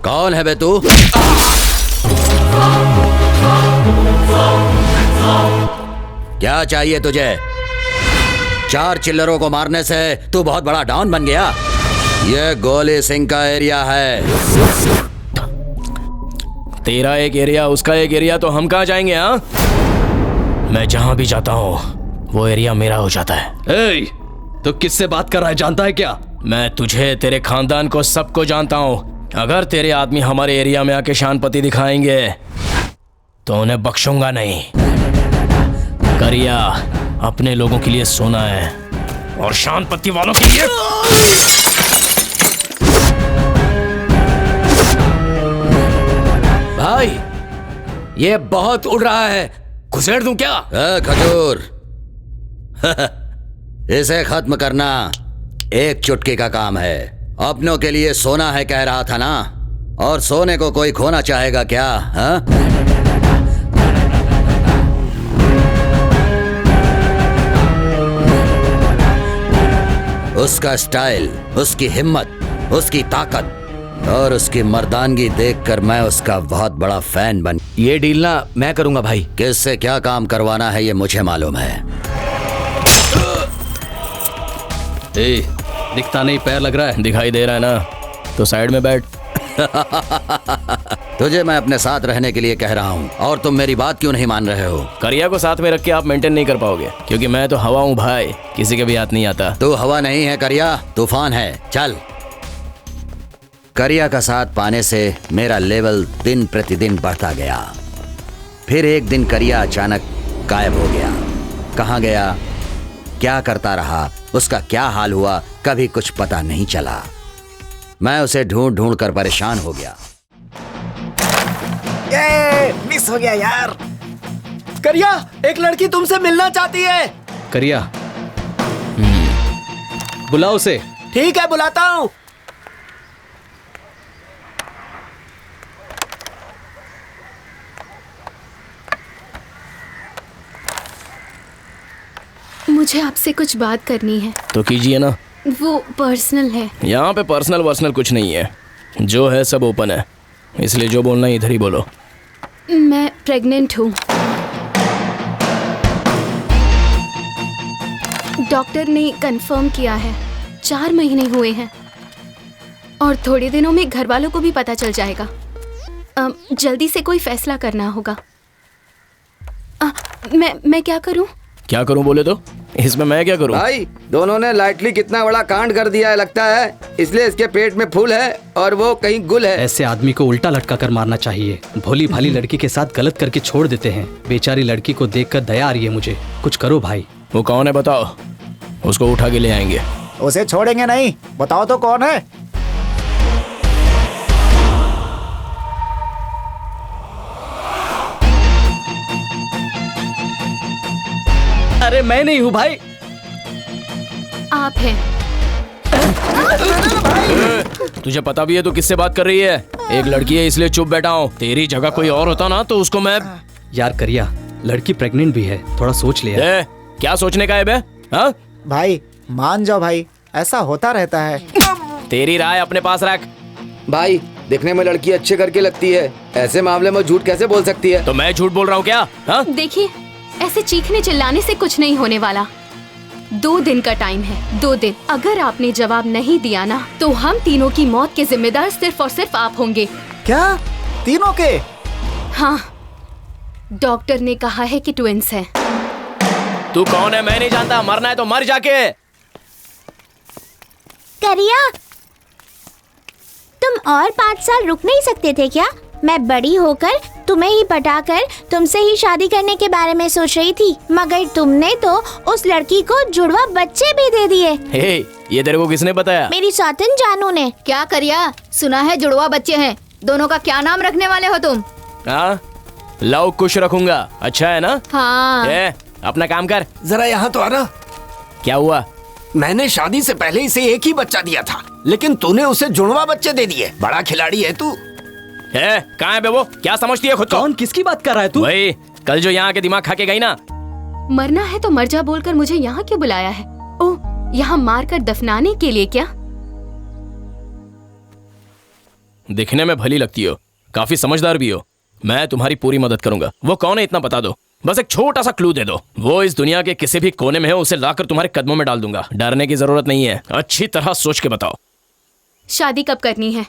कौन है बे तू? क्या चाहिए तुझे? 4 चिल्लरों को मारने से तू बहुत बड़ा डॉन बन गया? ये गोली सिंह का एरिया है। तेरा एक एरिया, उसका एक एरिया, तो हम कहाँ जाएंगे? हाँ, मैं जहां भी जाता हूँ वो एरिया मेरा हो जाता है। तो किससे बात कर रहा है, जानता है क्या? मैं तुझे, तेरे खानदान को, सबको जानता हूँ। अगर तेरे आदमी हमारे एरिया में आके शानपति दिखाएंगे तो उन्हें बख्शूंगा नहीं। करिया अपने लोगों के लिए सोना है और शानपति वालों के लिए। भाई, ये बहुत उड़ रहा है, घुसेड़ दूं क्या? खजूर, इसे खत्म करना एक चुटकी का काम है। अपनों के लिए सोना है कह रहा था ना, और सोने को कोई खोना चाहेगा क्या? हाँ? उसका स्टाइल, उसकी हिम्मत, उसकी ताकत और उसकी मर्दानगी देखकर मैं उसका बहुत बड़ा फैन बन। ये डील ना मैं करूंगा भाई। किससे क्या काम करवाना है ये मुझे मालूम है। दिखता नहीं, पैर लग रहा है। दिखाई दे रहा है ना, तो साइड में बैठ। तुझे मैं अपने साथ रहने के लिए कह रहा हूँ और तुम मेरी बात क्यों नहीं मान रहे हो? करिया को साथ में रख के आप मेंटेन नहीं कर पाओगे, क्योंकि मैं तो हवा हूँ भाई, किसी के भी हाथ नहीं आता। तू हवा नहीं है करिया, तूफान है। चल। करिया का साथ पाने से मेरा लेवल दिन प्रतिदिन बढ़ता गया। फिर एक दिन करिया अचानक गायब हो गया। कहाँ गया, क्या करता रहा, उसका क्या हाल हुआ, कभी कुछ पता नहीं चला। मैं उसे ढूंढ ढूंढ कर परेशान हो गया। ये मिस हो गया यार। करिया, एक लड़की तुमसे मिलना चाहती है। करिया, बुलाओ उसे। ठीक है, बुलाता हूँ। मुझे आपसे कुछ बात करनी है। तो कीजिए ना। वो पर्सनल है। यहाँ पे पर्सनल वर्सनल कुछ नहीं है, जो है सब ओपन है, इसलिए जो बोलना है इधर ही बोलो। मैं प्रेग्नेंट हूँ। डॉक्टर ने कंफर्म किया है। 4 महीने हुए हैं और थोड़े दिनों में घर वालों को भी पता चल जाएगा। जल्दी से कोई फैसला करना होगा। मैं क्या करूँ? क्या करूँ बोले तो? इसमें मैं क्या करूँ? भाई, दोनों ने लाइटली कितना बड़ा कांड कर दिया है लगता है, इसलिए इसके पेट में फूल है और वो कहीं गुल है। ऐसे आदमी को उल्टा लटका कर मारना चाहिए। भोली भाली लड़की के साथ गलत करके छोड़ देते हैं। बेचारी लड़की को देखकर दया आ रही है मुझे। कुछ करो भाई। वो कौन है बताओ, उसको उठा के ले आएंगे। उसे छोड़ेंगे नहीं, बताओ तो कौन है? अरे मैं नहीं हूँ भाई। आप हैं। तुझे पता भी है तो किससे बात कर रही है? एक लड़की है इसलिए चुप बैठा हूँ। तेरी जगह कोई और होता ना तो उसको मैं। यार करिया, लड़की प्रेग्नेंट भी है, थोड़ा सोच लिया। क्या सोचने का है बे? हाँ भाई मान जाओ भाई, ऐसा होता रहता है। तेरी राय अपने पास रख। भाई, दिखने में लड़की अच्छे करके लगती है, ऐसे मामले में झूठ कैसे बोल सकती है? तो मैं झूठ बोल रहा हूँ क्या? हाँ? देखिए, ऐसे चीखने चिल्लाने से कुछ नहीं होने वाला। 2 दिन का टाइम है, 2 दिन। अगर आपने जवाब नहीं दिया ना तो हम तीनों की मौत के जिम्मेदार सिर्फ और सिर्फ आप होंगे। क्या? तीनों के? हाँ, डॉक्टर ने कहा है कि ट्विंस हैं। तू कौन है? मैं नहीं जानता। मरना है तो मर जाके। करिया, तुम और 5 साल रुक नहीं सकते थे क्या? मैं बड़ी होकर तुम्हें ही पटाकर तुमसे ही शादी करने के बारे में सोच रही थी, मगर तुमने तो उस लड़की को जुड़वा बच्चे भी दे दिए। हे, ये तेरे को किसने बताया? मेरी सौतन जानू ने। क्या करिया, सुना है जुड़वा बच्चे हैं। दोनों का क्या नाम रखने वाले हो तुम? हाँ, लव कुश रखूंगा। अच्छा है ना? हाँ। अपना काम कर। जरा यहाँ तो आना। क्या हुआ? मैंने शादी से पहले इसे एक ही बच्चा दिया था, लेकिन तूने उसे जुड़वा बच्चे दे दिए। बड़ा खिलाड़ी है तू। कहाँ है बे वो? क्या समझती है खुद को? कौन, किसकी बात कर रहा है तू? वही कल जो यहाँ के दिमाग खा के गई ना। मरना है तो मर जा बोलकर मुझे यहाँ क्यों बुलाया है? ओह, यहाँ मारकर दफनाने के लिए क्या? दिखने में भली लगती हो, काफी समझदार भी हो। मैं तुम्हारी पूरी मदद करूंगा। वो कौन है इतना बता दो, बस एक छोटा सा क्लू दे दो। वो इस दुनिया के किसी भी कोने में है, उसे लाकर तुम्हारे कदमों में डाल दूंगा। डरने की जरूरत नहीं है, अच्छी तरह सोच के बताओ। शादी कब करनी है?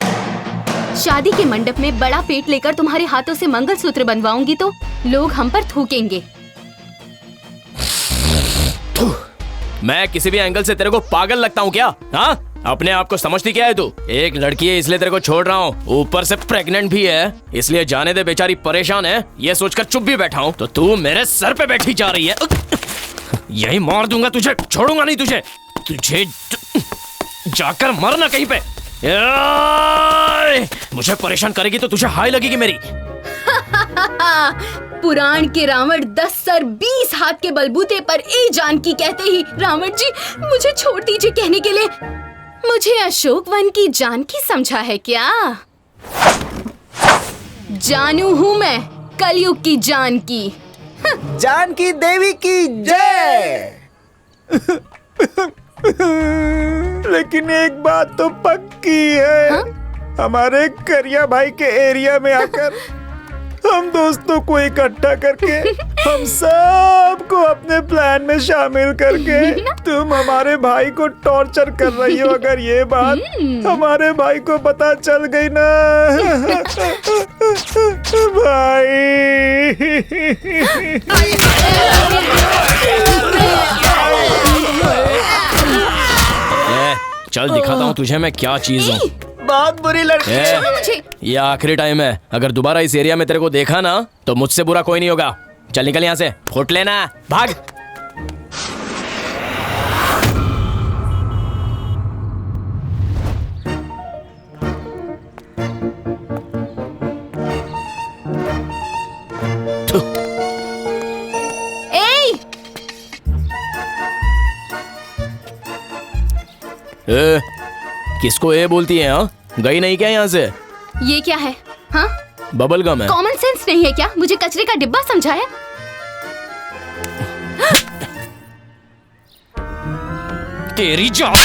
शादी के मंडप में बड़ा पेट लेकर तुम्हारे हाथों से मंगलसूत्र बनवाऊंगी तो लोग हम पर थूकेंगे। मैं किसी भी एंगल से तेरे को पागल लगता हूँ क्या? हाँ, अपने आप को समझती क्या है तू? एक लड़की है इसलिए तेरे को छोड़ रहा हूँ, ऊपर से प्रेग्नेंट भी है, इसलिए जाने दे, बेचारी परेशान है, ये सोचकर चुप भी बैठा हूँ। तो तू मेरे सर पे बैठी जा रही है। यही मार दूंगा तुझे, छोड़ूंगा नहीं तुझे। तुझे जाकर मरना कहीं पे। मुझे परेशान करेगी तो तुझे हाय लगेगी मेरी। पुराण के रावण 10 सर 20 हाथ के बलबूते पर ए जानकी कहते ही रावण जी मुझे छोड़ दीजिए कहने के लिए। मुझे अशोक वन की जानकी समझा है क्या? जानू हूँ मैं, कलयुग की जानकी। जानकी देवी की जय। लेकिन एक बात तो पक्की है, हाँ? हमारे करिया भाई के एरिया में आकर हम दोस्तों को इकट्ठा करके हम सबको अपने प्लान में शामिल करके तुम हमारे भाई को टॉर्चर कर रही हो। अगर ये बात हमारे भाई को पता चल गई ना भाई। चल दिखाता हूँ तुझे मैं क्या चीज हूँ। बहुत बुरी लड़की है मुझे। ये आखिरी टाइम है, अगर दोबारा इस एरिया में तेरे को देखा ना तो मुझसे बुरा कोई नहीं होगा। चल निकल यहाँ से, फुट लेना, भाग। ए, किसको ए बोलती है? हाँ, गई नहीं क्या यहाँ से? ये क्या है? हाँ? बबल गम है। कॉमन सेंस नहीं है क्या? मुझे कचरे का डिब्बा समझा है? तेरी जात।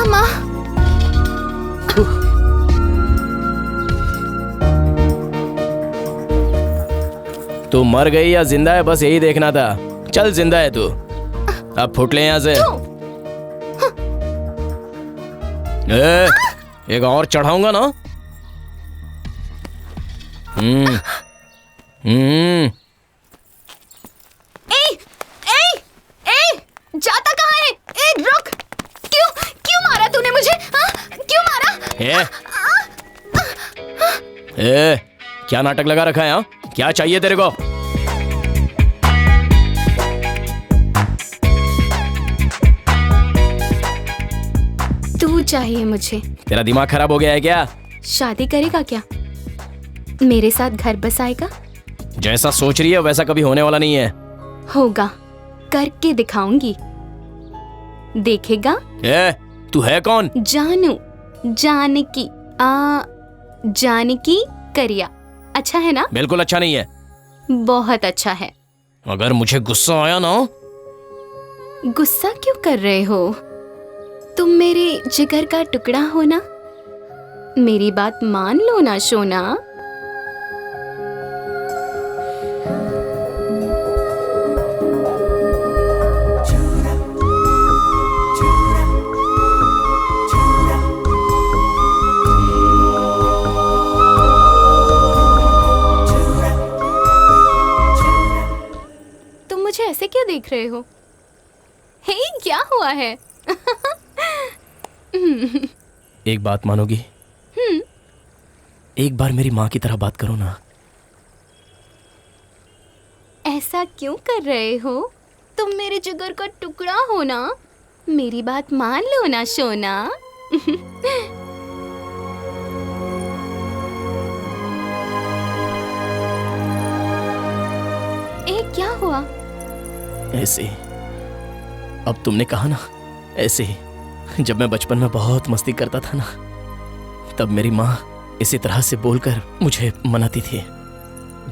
माँ। तू मर गई या जिंदा है, बस यही देखना था। चल जिंदा है तू, अब फुट ले यहाँ से। एक और चढ़ाऊंगा ना। जाता कहाँ है? रुक। क्यों मारा तूने मुझे? क्यों मारा? क्या नाटक लगा रखा है? हाँ, क्या चाहिए तेरे को? तू चाहिए मुझे। तेरा दिमाग खराब हो गया है क्या? शादी करेगा क्या? मेरे साथ घर बसाएगा? जैसा सोच रही है वैसा कभी होने वाला नहीं है। होगा, करके दिखाऊंगी, देखेगा। तू है कौन? जानू, जानकी। जानकी करिया। अच्छा है ना? बिल्कुल अच्छा नहीं है। बहुत अच्छा है। अगर मुझे गुस्सा आया ना। गुस्सा क्यों कर रहे हो? तुम मेरे जिगर का टुकड़ा हो ना, मेरी बात मान लो ना सोना। तुम मुझे ऐसे क्यों देख रहे हो? हे, क्या हुआ है? एक बात मानोगी? एक बार मेरी माँ की तरह बात करो ना। ऐसा क्यों कर रहे हो? तुम मेरे जिगर का टुकड़ा हो ना, मेरी बात मान लो ना सोना। क्या हुआ? ऐसे, अब तुमने कहा ना, ऐसे जब मैं बचपन में बहुत मस्ती करता था ना, तब मेरी माँ इसी तरह से बोलकर मुझे मनाती थी।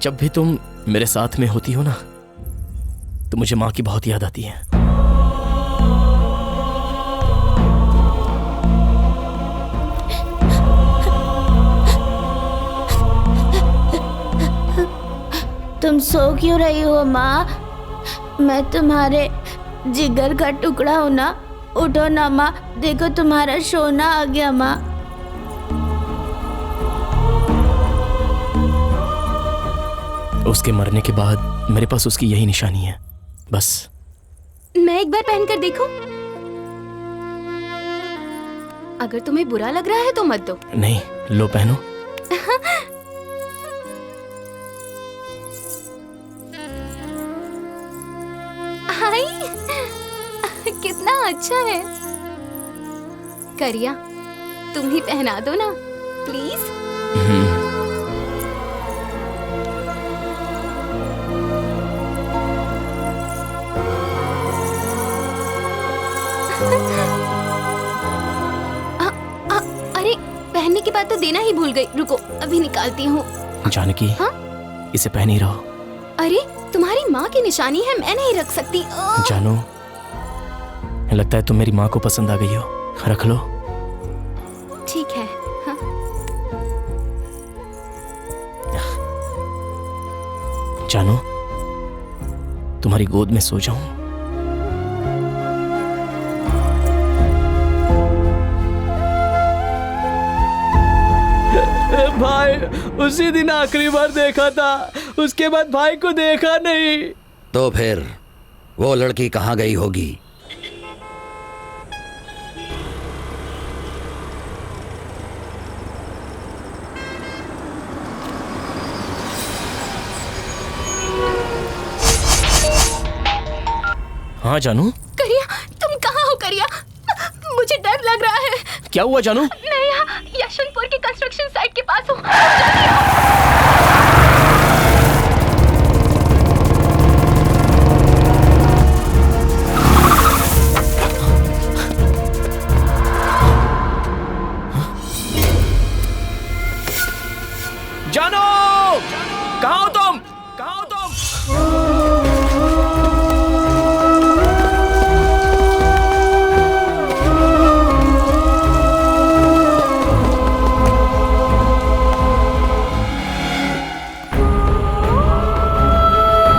जब भी तुम मेरे साथ में होती हो ना, तो मुझे माँ की बहुत याद आती है। तुम सो क्यों रही हो माँ? मैं तुम्हारे जिगर का टुकड़ा हूँ ना। उठो ना माँ, देखो तुम्हारा सोना आ गया माँ। उसके मरने के बाद मेरे पास उसकी यही निशानी है, बस। मैं एक बार पहन कर देखूं? अगर तुम्हें बुरा लग रहा है तो मत दो। नहीं, लो पहनो। हाय, कितना अच्छा है। करिया, तुम ही पहना दो ना प्लीज। अरे, पहनने के बाद तो देना ही भूल गई। रुको, अभी निकालती हूँ। जानकी, हाँ? इसे पहन ही रहो। अरे, तुम्हारी माँ की निशानी है, मैं नहीं रख सकती। जानो, लगता है तुम मेरी माँ को पसंद आ गई हो। रख लो। ठीक है। हाँ? जानो, तुम्हारी गोद में सो जाऊं? भाई, उसी दिन आखिरी बार देखा था, उसके बाद भाई को देखा नहीं। तो फिर वो लड़की कहाँ गई होगी? हाँ जानू। करिया, तुम कहाँ हो करिया? मुझे डर लग रहा है। क्या हुआ जानू? मैं यहाँ यशवंतपुर की कंस्ट्रक्शन साइट के पास हूँ। जानो, कहाँ हो तुम? कहाँ हो तुम? जानू,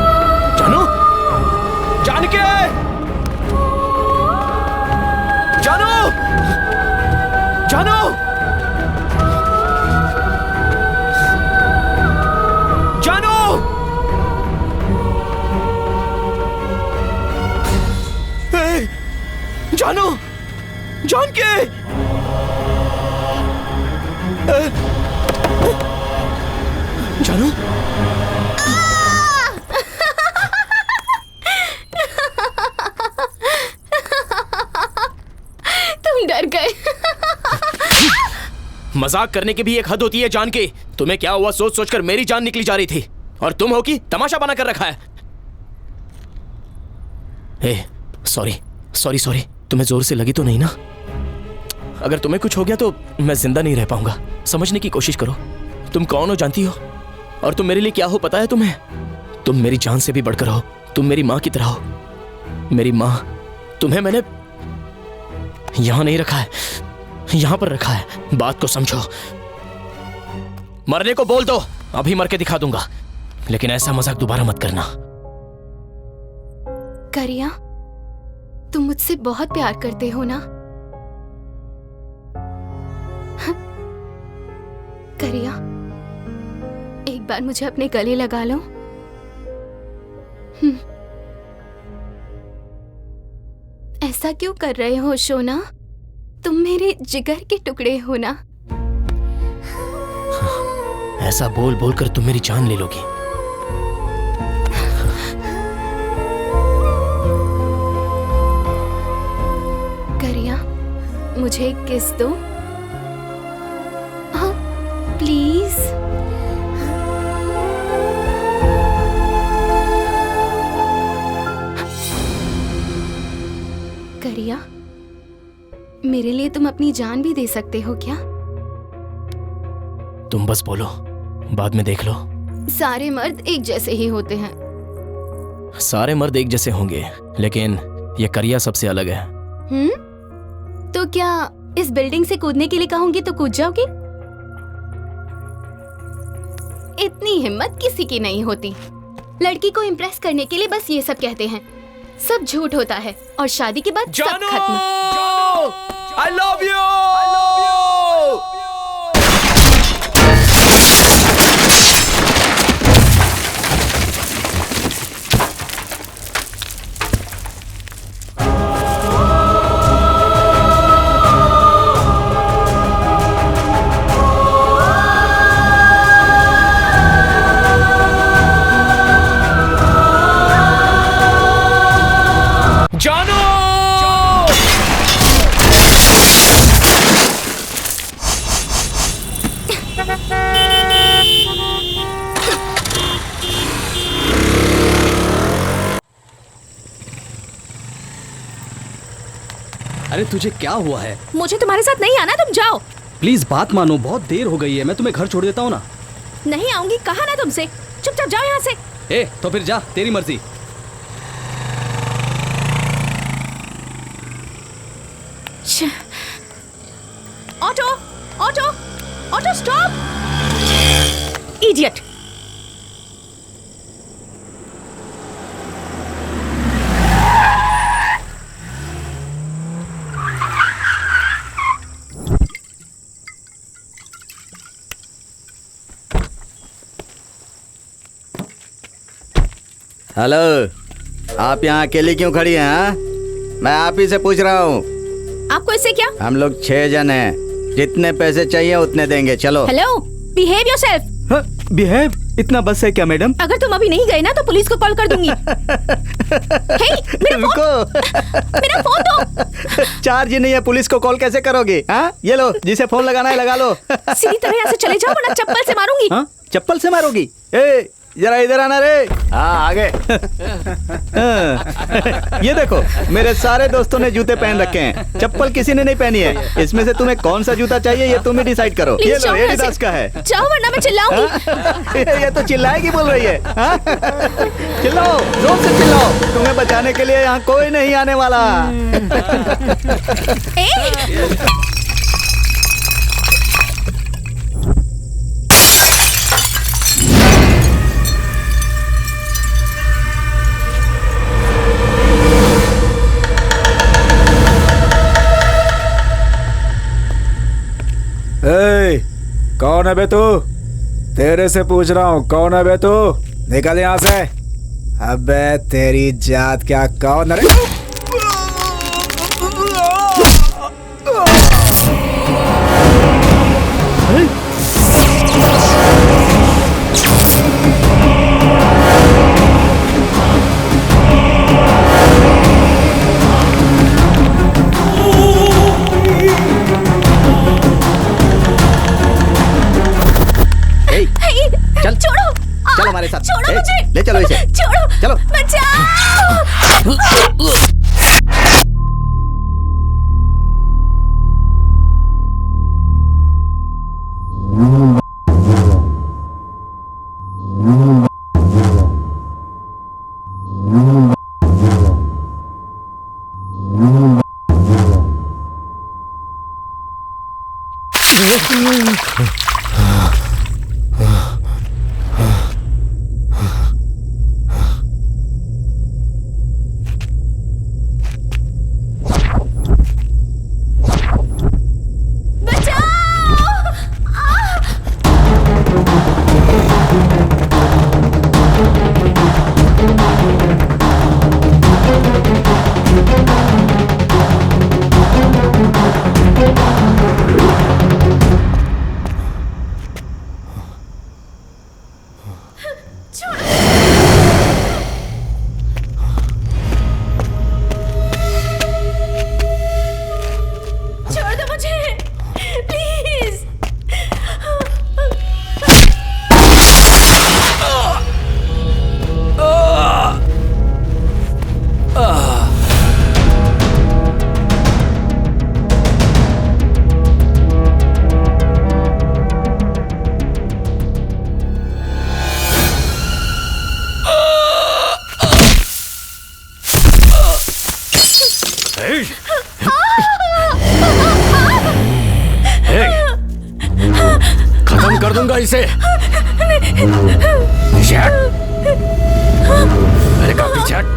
जान के जानू, तुम डर गए। मजाक करने की भी एक हद होती है जान के। तुम्हें क्या हुआ सोच सोचकर मेरी जान निकली जा रही थी, और तुम हो कि तमाशा बना कर रखा है। सॉरी सॉरी सॉरी, तुम्हें जोर से लगी तो नहीं ना? अगर तुम्हें कुछ हो गया तो मैं जिंदा नहीं रह पाऊंगा। समझने की कोशिश करो। तुम कौन हो जानती हो, और तुम मेरे लिए क्या हो पता है तुम्हें? तुम मेरी जान से भी बढ़कर हो। तुम मेरी माँ की तरह हो। मेरी माँ, तुम्हें मैंने यहां नहीं रखा है, यहां पर रखा है। बात को समझो। मरने को बोल दो, अभी मर के दिखा दूंगा, लेकिन ऐसा मजाक दोबारा मत करना। करिया, तुम मुझसे बहुत प्यार करते हो ना? करिया, एक बार मुझे अपने गले लगा लो। ऐसा क्यों कर रहे हो शोना? तुम मेरे जिगर के टुकड़े हो ना? ऐसा बोल बोल कर तुम मेरी जान ले लोगी। करिया, मुझे एक किस दो। हाँ, प्लीज। करिया, मेरे लिए तुम अपनी जान भी दे सकते हो क्या? तुम बस बोलो, बाद में देख लो। सारे मर्द एक जैसे ही होते हैं। सारे मर्द एक जैसे होंगे, लेकिन ये करिया सबसे अलग है। तो क्या इस बिल्डिंग से कूदने के लिए कहूंगी तो कूद जाओगे? इतनी हिम्मत किसी की नहीं होती। लड़की को इम्प्रेस करने के लिए बस ये सब कहते हैं। सब झूठ होता है और शादी के बाद सब खत्म। I love you! I love you! जानो! अरे तुझे क्या हुआ है? मुझे तुम्हारे साथ नहीं आना, तुम जाओ। प्लीज बात मानो, बहुत देर हो गई है। मैं तुम्हें घर छोड़ देता हूँ ना। नहीं आऊंगी, कहा ना तुमसे। चुपचाप जाओ यहाँ से। तो फिर जा, तेरी मर्जी। Auto auto auto stop, idiot. Hello, आप यहाँ अकेली क्यों खड़ी हैं? हाँ? मैं आप ही से पूछ रहा हूँ। आपको इससे क्या? हम लोग 6 जन हैं, जितने पैसे चाहिए उतने देंगे। चलो। Hello, behave yourself. बिहेव? इतना बस है क्या मैडम? अगर तुम अभी नहीं गए ना तो पुलिस को कॉल कर दूंगी। हे, मेरा फोन दो। चार्ज ही नहीं है, पुलिस को कॉल कैसे करोगे? हाँ, ये लो, जिसे फोन लगाना है लगा लो। सीधी तरह यहाँ से चले जाओ वरना चप्पल से मारूंगी। हाँ? चप्पल से मारोगी? ए, जरा इधर आना रे। हाँ, आगे। ये देखो, मेरे सारे दोस्तों ने जूते पहन रखे हैं, चप्पल किसी ने नहीं पहनी है। इसमें से तुम्हें कौन सा जूता चाहिए ये तुम ही डिसाइड करो। ये लो, एडिडास का है। जाओ वरना मैं चिल्लाऊंगी। ये तो चिल्लाएगी बोल रही है। हाँ? चिल्लाओ, जोर से चिल्लाओ, तुम्हें बचाने के लिए यहाँ कोई नहीं आने वाला। कौन है बे तू? तेरे से पूछ रहा हूँ, कौन है बे तू? निकल यहाँ से। अबे तेरी जात क्या, कौन है? चल, छोड़ो, चल हमारे साथ। छोड़ो मुझे। ले चलो इसे। छोड़ो, चलो। बचाओ। कर दूंगा इसे। अरे काफी छट।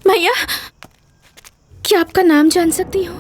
भैया, क्या आपका नाम जान सकती हूँ?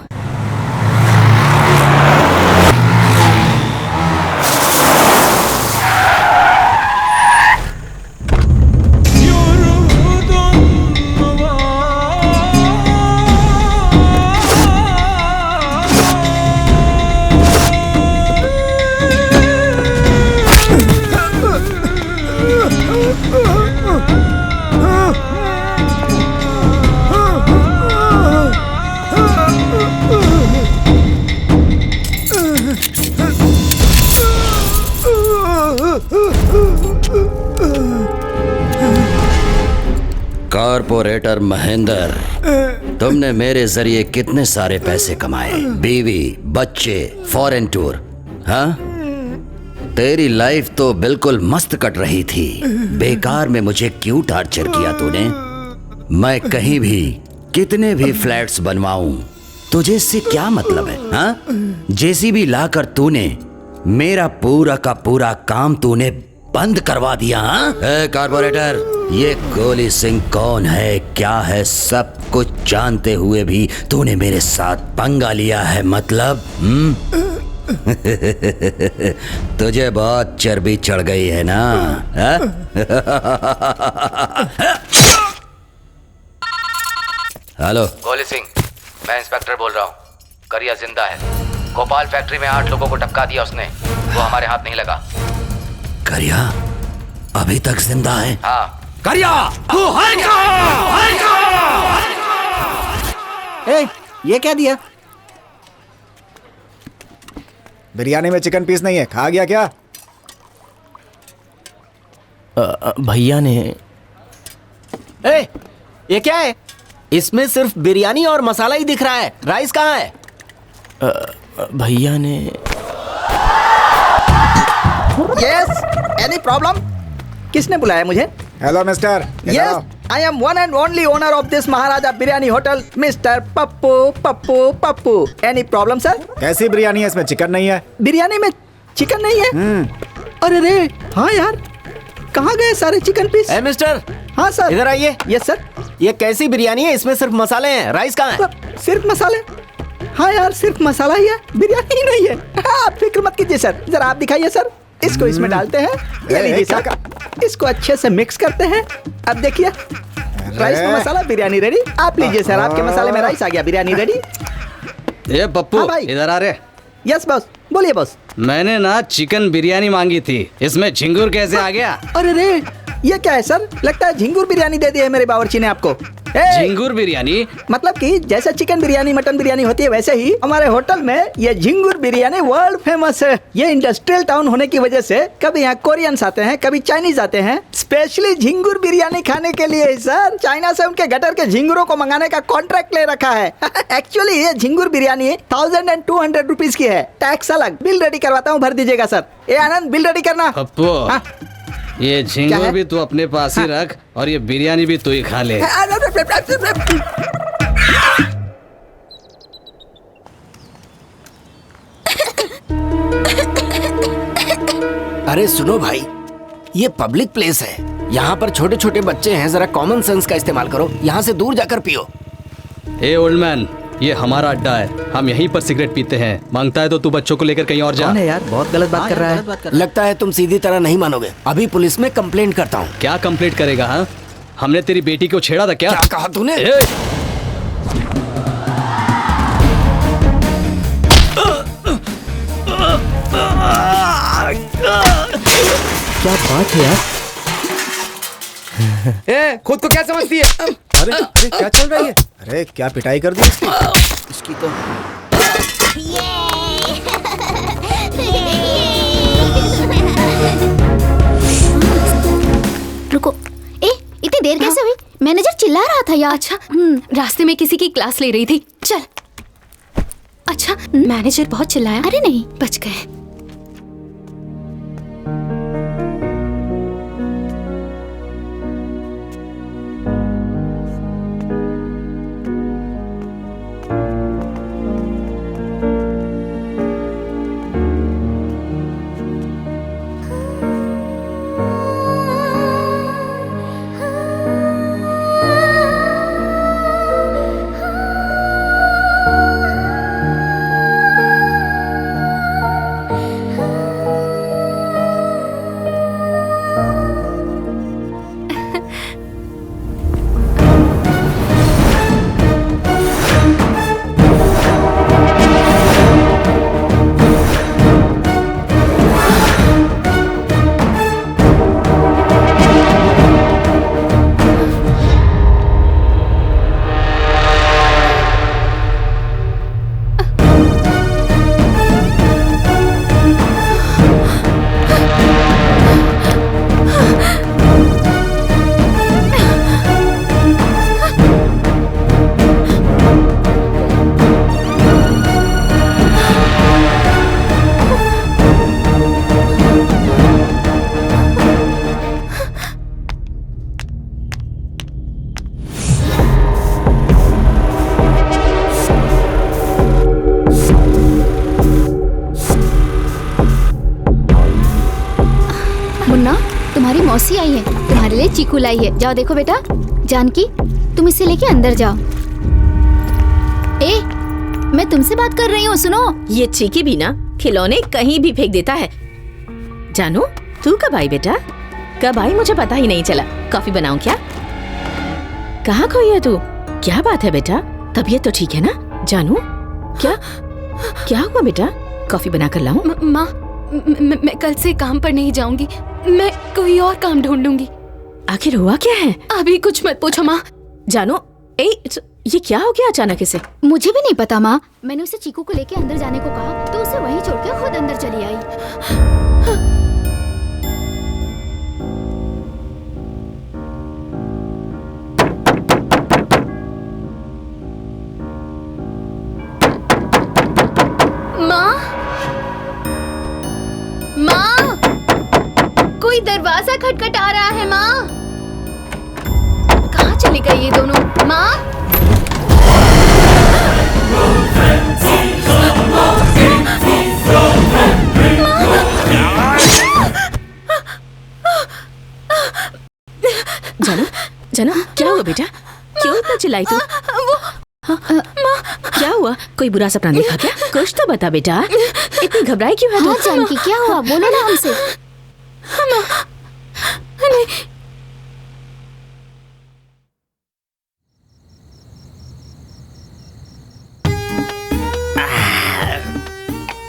कॉर्पोरेटर महेंद्र, तुमने मेरे जरिए कितने सारे पैसे कमाए, बीवी, बच्चे, फॉरेन टूर। हाँ, तेरी लाइफ तो बिल्कुल मस्त कट रही थी। बेकार में मुझे क्यों टॉर्चर किया तूने? मैं कहीं भी कितने भी फ्लैट्स बनवाऊं, तुझे इससे क्या मतलब है? हाँ, जेसीबी लाकर तूने मेरा पूरा का पूरा काम तूने बंद करवा दिया। हाँ, कॉर्पोरेटर, ये गोली सिंह कौन है, क्या है, सब कुछ जानते हुए भी तूने मेरे साथ पंगा लिया है, मतलब? तुझे बहुत चर्बी चढ़ गई है ना? हेलो, गोली सिंह, मैं इंस्पेक्टर बोल रहा हूँ। करिया जिंदा है। गोपाल फैक्ट्री में 8 लोगों को टपका दिया उसने, वो हमारे हाथ नहीं लगा। करिया अभी तक जिंदा है? हाँ। करिया, तू है क्या? ए, ये क्या दिया? बिरयानी में चिकन पीस नहीं है, खा गया क्या? भैया ने। ए, ये क्या है? इसमें सिर्फ बिरयानी और मसाला ही दिख रहा है, राइस कहाँ है? भैया ने। Yes, any problem? किसने बुलाया मुझे? Hello mister. Yes, I am one and only owner of this Maharaja biryani hotel, mister Pappu Pappu Pappu. Any problem sir? कैसी बिरयानी है, इसमें चिकन नहीं है? बिरयानी में चिकन नहीं है? अरे रे, हाँ यार, कहाँ गए सारे चिकन पीस? ए मिस्टर। हाँ सर। इधर आइए। Yes sir. ये कैसी बिरयानी है? इसमें सिर्फ मसाले हैं, राइस कहाँ है? सिर्फ मसाले? हाँ यार, सिर्फ मसाला ही है, बिरयानी ही नहीं है। हाँ, आप फिक्र मत कीजिए सर, जरा आप दिखाइए सर। इसको इसमें डालते हैं, ये लीजिए सर, इसको अच्छे से मिक्स करते हैं। अब देखिए, राइस में मसाला, बिरयानी रेडी। आप लीजिए सर, आपके मसाले में राइस आ गया, बिरयानी रेडी। ये पप्पू, हाँ भाई। इधर आ रहे। यस बॉस, बोलिए बॉस। मैंने ना चिकन बिरयानी मांगी थी, इसमें झिंगुर कैसे आ गया? अरे रे, ये क्या है सर? लगता है झिंगुर बिरयानी दे दी है मेरे बावर्ची ने आपको। झिंगुर बिरयानी मतलब कि जैसे चिकन बिरयानी मटन बिरयानी होती है, वैसे ही हमारे होटल में ये झिंगुर बिरयानी वर्ल्ड फेमस है। ये इंडस्ट्रियल टाउन होने की वजह से कभी यहाँ कोरियंस आते हैं, कभी चाइनीज आते हैं, स्पेशली झिंगुर बिरयानी खाने के लिए। सर, चाइना से उनके गटर के झिंगुरों को मंगाने का कॉन्ट्रैक्ट ले रखा है। एक्चुअली ये झिंगुर बिरयानी 1200 रुपीज की है, टैक्स अलग। बिल रेडी करवाता हूँ, भर दीजिएगा सर। ए आनंद, बिल रेडी करना। पप्पू, ये झिंगुर भी तू अपने पास ही रख और ये बिरयानी भी तू ही खा ले। अरे सुनो भाई, ये पब्लिक प्लेस है, यहाँ पर छोटे छोटे बच्चे हैं, जरा कॉमन सेंस का इस्तेमाल करो, यहाँ से दूर जाकर पियो। ए ओल्ड मैन, ये हमारा अड्डा है, हम यहीं पर सिगरेट पीते हैं। मांगता है तो तू बच्चों को लेकर कहीं और जा। कौन है यार, बहुत गलत बात कर रहा है। लगता है तुम सीधी तरह नहीं मानोगे, अभी पुलिस में कंप्लेंट करता हूँ। क्या कंप्लेंट करेगा? हाँ, हमने तेरी बेटी को छेड़ा था क्या? क्या कहा तूने? क्या बात है यार? ए, खुद को क्या समझती है? अरे अरे क्या चल रहा है? अरे क्या पिटाई कर दी इसकी तो। रुको, इतनी देर कैसे हुई? मैनेजर चिल्ला रहा था यार। अच्छा, रास्ते में किसी की क्लास ले रही थी। चल। अच्छा, मैनेजर बहुत चिल्लाया? अरे नहीं, बच गए। तुम्हारी मौसी आई है, तुम्हारे लिए चीकू लाई है। जाओ देखो बेटा। जानकी, तुम इसे लेके अंदर जाओ। मैं तुमसे बात कर रही हूँ, सुनो। ये चीकी भी ना खिलौने कहीं भी फेंक देता है। जानू, तू कब आई बेटा? कब आई मुझे पता ही नहीं चला। कॉफी बनाऊं क्या? कहाँ खोई है तू? क्या बात है बेटा, तबीयत तो ठीक है ना? जानू, क्या हुआ बेटा? कॉफी बना कर लाऊं? माँ, मैं कल से काम पर नहीं जाऊंगी, मैं कोई और काम ढूंढ लूंगी। आखिर हुआ क्या है? अभी कुछ मत पूछो माँ। जानू, ये क्या हो गया अचानक इसे? मुझे भी नहीं पता माँ। मैंने उसे चीकू को लेके अंदर जाने को कहा तो उसे वहीं छोड़ के खुद अंदर चली आई। माँ, कोई दरवाजा खटखटा रहा है। माँ, कहाँ चली गई ये दोनों? माँ, जानू, क्या हुआ बेटा? क्यों इतना चिल्लाई तू? माँ, क्या हुआ? कोई बुरा सपना देखा क्या? कुछ तो बता बेटा, इतनी घबराई क्यों है? हाँ जानकी, क्या हुआ? बोलो ना हमसे।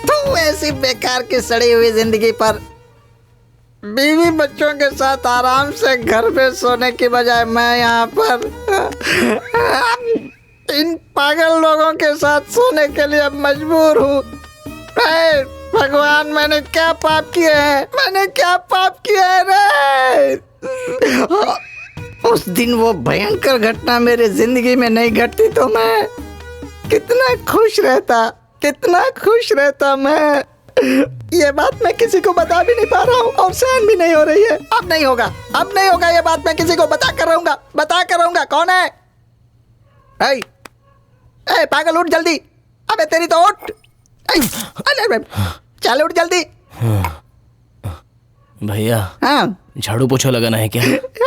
तू ऐसी बेकार की सड़ी हुई जिंदगी पर बीवी बच्चों के साथ आराम से घर पे सोने की बजाय मैं यहाँ पर इन पागल लोगों के साथ सोने के लिए मजबूर हूँ। भगवान, मैंने क्या पाप किए हैं? मैंने क्या पाप किया है रे? उस दिन वो भयंकर घटना मेरी जिंदगी में नहीं घटती तो मैं कितना खुश रहता मैं। ये बात मैं किसी को बता भी नहीं पा रहा हूँ और सहन भी नहीं हो रही है। अब नहीं होगा ये बात मैं किसी को बता कर रहूंगा। कौन है? ए पागल, उठ जल्दी। अबे तेरी तो उठ। चल उठ जल्दी। भैया, हाँ झाड़ू पोछा लगाना है क्या?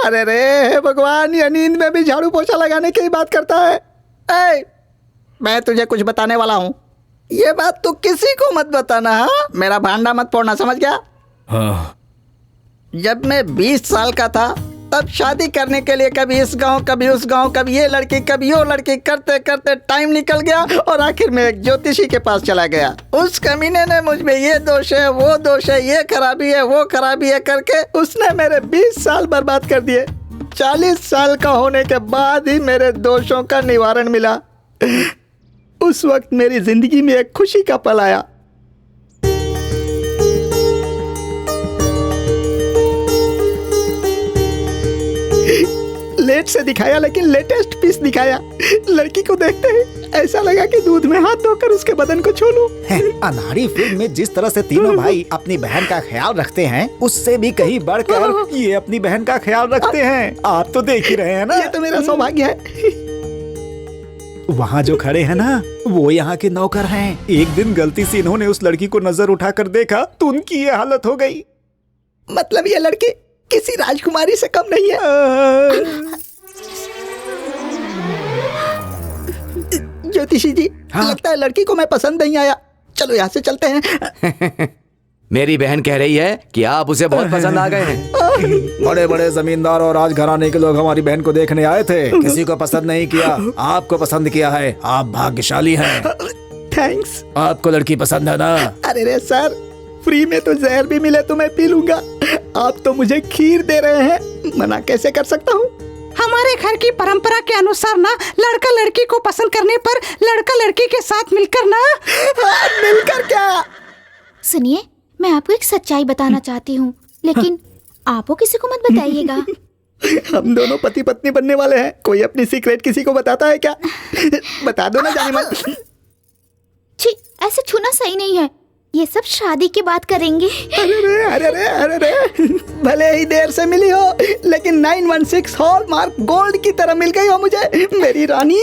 अरे रे भगवान, ये नींद में भी झाड़ू पोछा लगाने की बात करता है। मैं तुझे कुछ बताने वाला हूँ, ये बात तू किसी को मत बताना। हाँ, मेरा भांडा मत फोड़ना, समझ गया? हाँ। जब मैं 20 साल का था तब शादी करने के लिए कभी इस गांव कभी उस गांव, कभी ये लड़की कभी वो लड़की करते करते टाइम निकल गया और आखिर में एक ज्योतिषी के पास चला गया। उस कमीने ने मुझ में ये दोष है, वो दोष है, ये खराबी है, वो खराबी है करके उसने मेरे 20 साल बर्बाद कर दिए। 40 साल का होने के बाद ही मेरे दोषों का निवारण मिला। उस वक्त मेरी जिंदगी में एक खुशी का पल आया। लेट से दिखाया लेकिन लेटेस्ट पीस दिखाया। लड़की को देखते ही ऐसा लगा कि दूध में हाथ धोकर उसके बदन को छू लूं। अनाड़ी फिल्म में जिस तरह से तीनों भाई अपनी बहन का ख्याल रखते हैं, उससे भी कहीं बढ़कर ये अपनी बहन का ख्याल रखते हैं। आप तो देख ही रहे हैं ना। ये तो मेरा सौभाग्य है। वहाँ जो खड़े हैं ना, वो यहाँ के नौकर हैं। एक दिन गलती से इन्होंने उस लड़की को नजर उठाकर देखा तो उनकी ये हालत हो गई। मतलब ये लड़की किसी राजकुमारी से कम नहीं है। ज्योतिषी जी, हाँ? लगता है लड़की को मैं पसंद नहीं आया। चलो यहाँ से चलते हैं। मेरी बहन कह रही है कि आप उसे बहुत पसंद आ गए हैं। बड़े बड़े जमींदार और राजघराने के लोग हमारी बहन को देखने आए थे, किसी को पसंद नहीं किया, आपको पसंद किया है। आप भाग्यशाली हैं। थैंक्स। आपको लड़की पसंद है ना? अरे रे सर, फ्री में तो जहर भी मिले तो मैं पी लूंगा। आप तो मुझे खीर दे रहे हैं, मना कैसे कर सकता हूँ? हमारे घर की परंपरा के अनुसार ना, लड़का लड़की को पसंद करने पर लड़का लड़की के साथ मिलकर ना। मिलकर क्या? सुनिए, मैं आपको एक सच्चाई बताना चाहती हूँ, लेकिन आप वो किसी को मत बताइएगा। हम दोनों पति पत्नी बनने वाले हैं। कोई अपनी सीक्रेट किसी को बताता है क्या? बता दो ना जाने मन। छी, ऐसे छूना सही नहीं है। ये सब शादी के बाद करेंगे। अरे रे, भले ही देर से मिली हो, लेकिन 916 हॉलमार्क गोल्ड की तरह मिल गई हो मुझे, मेरी रानी।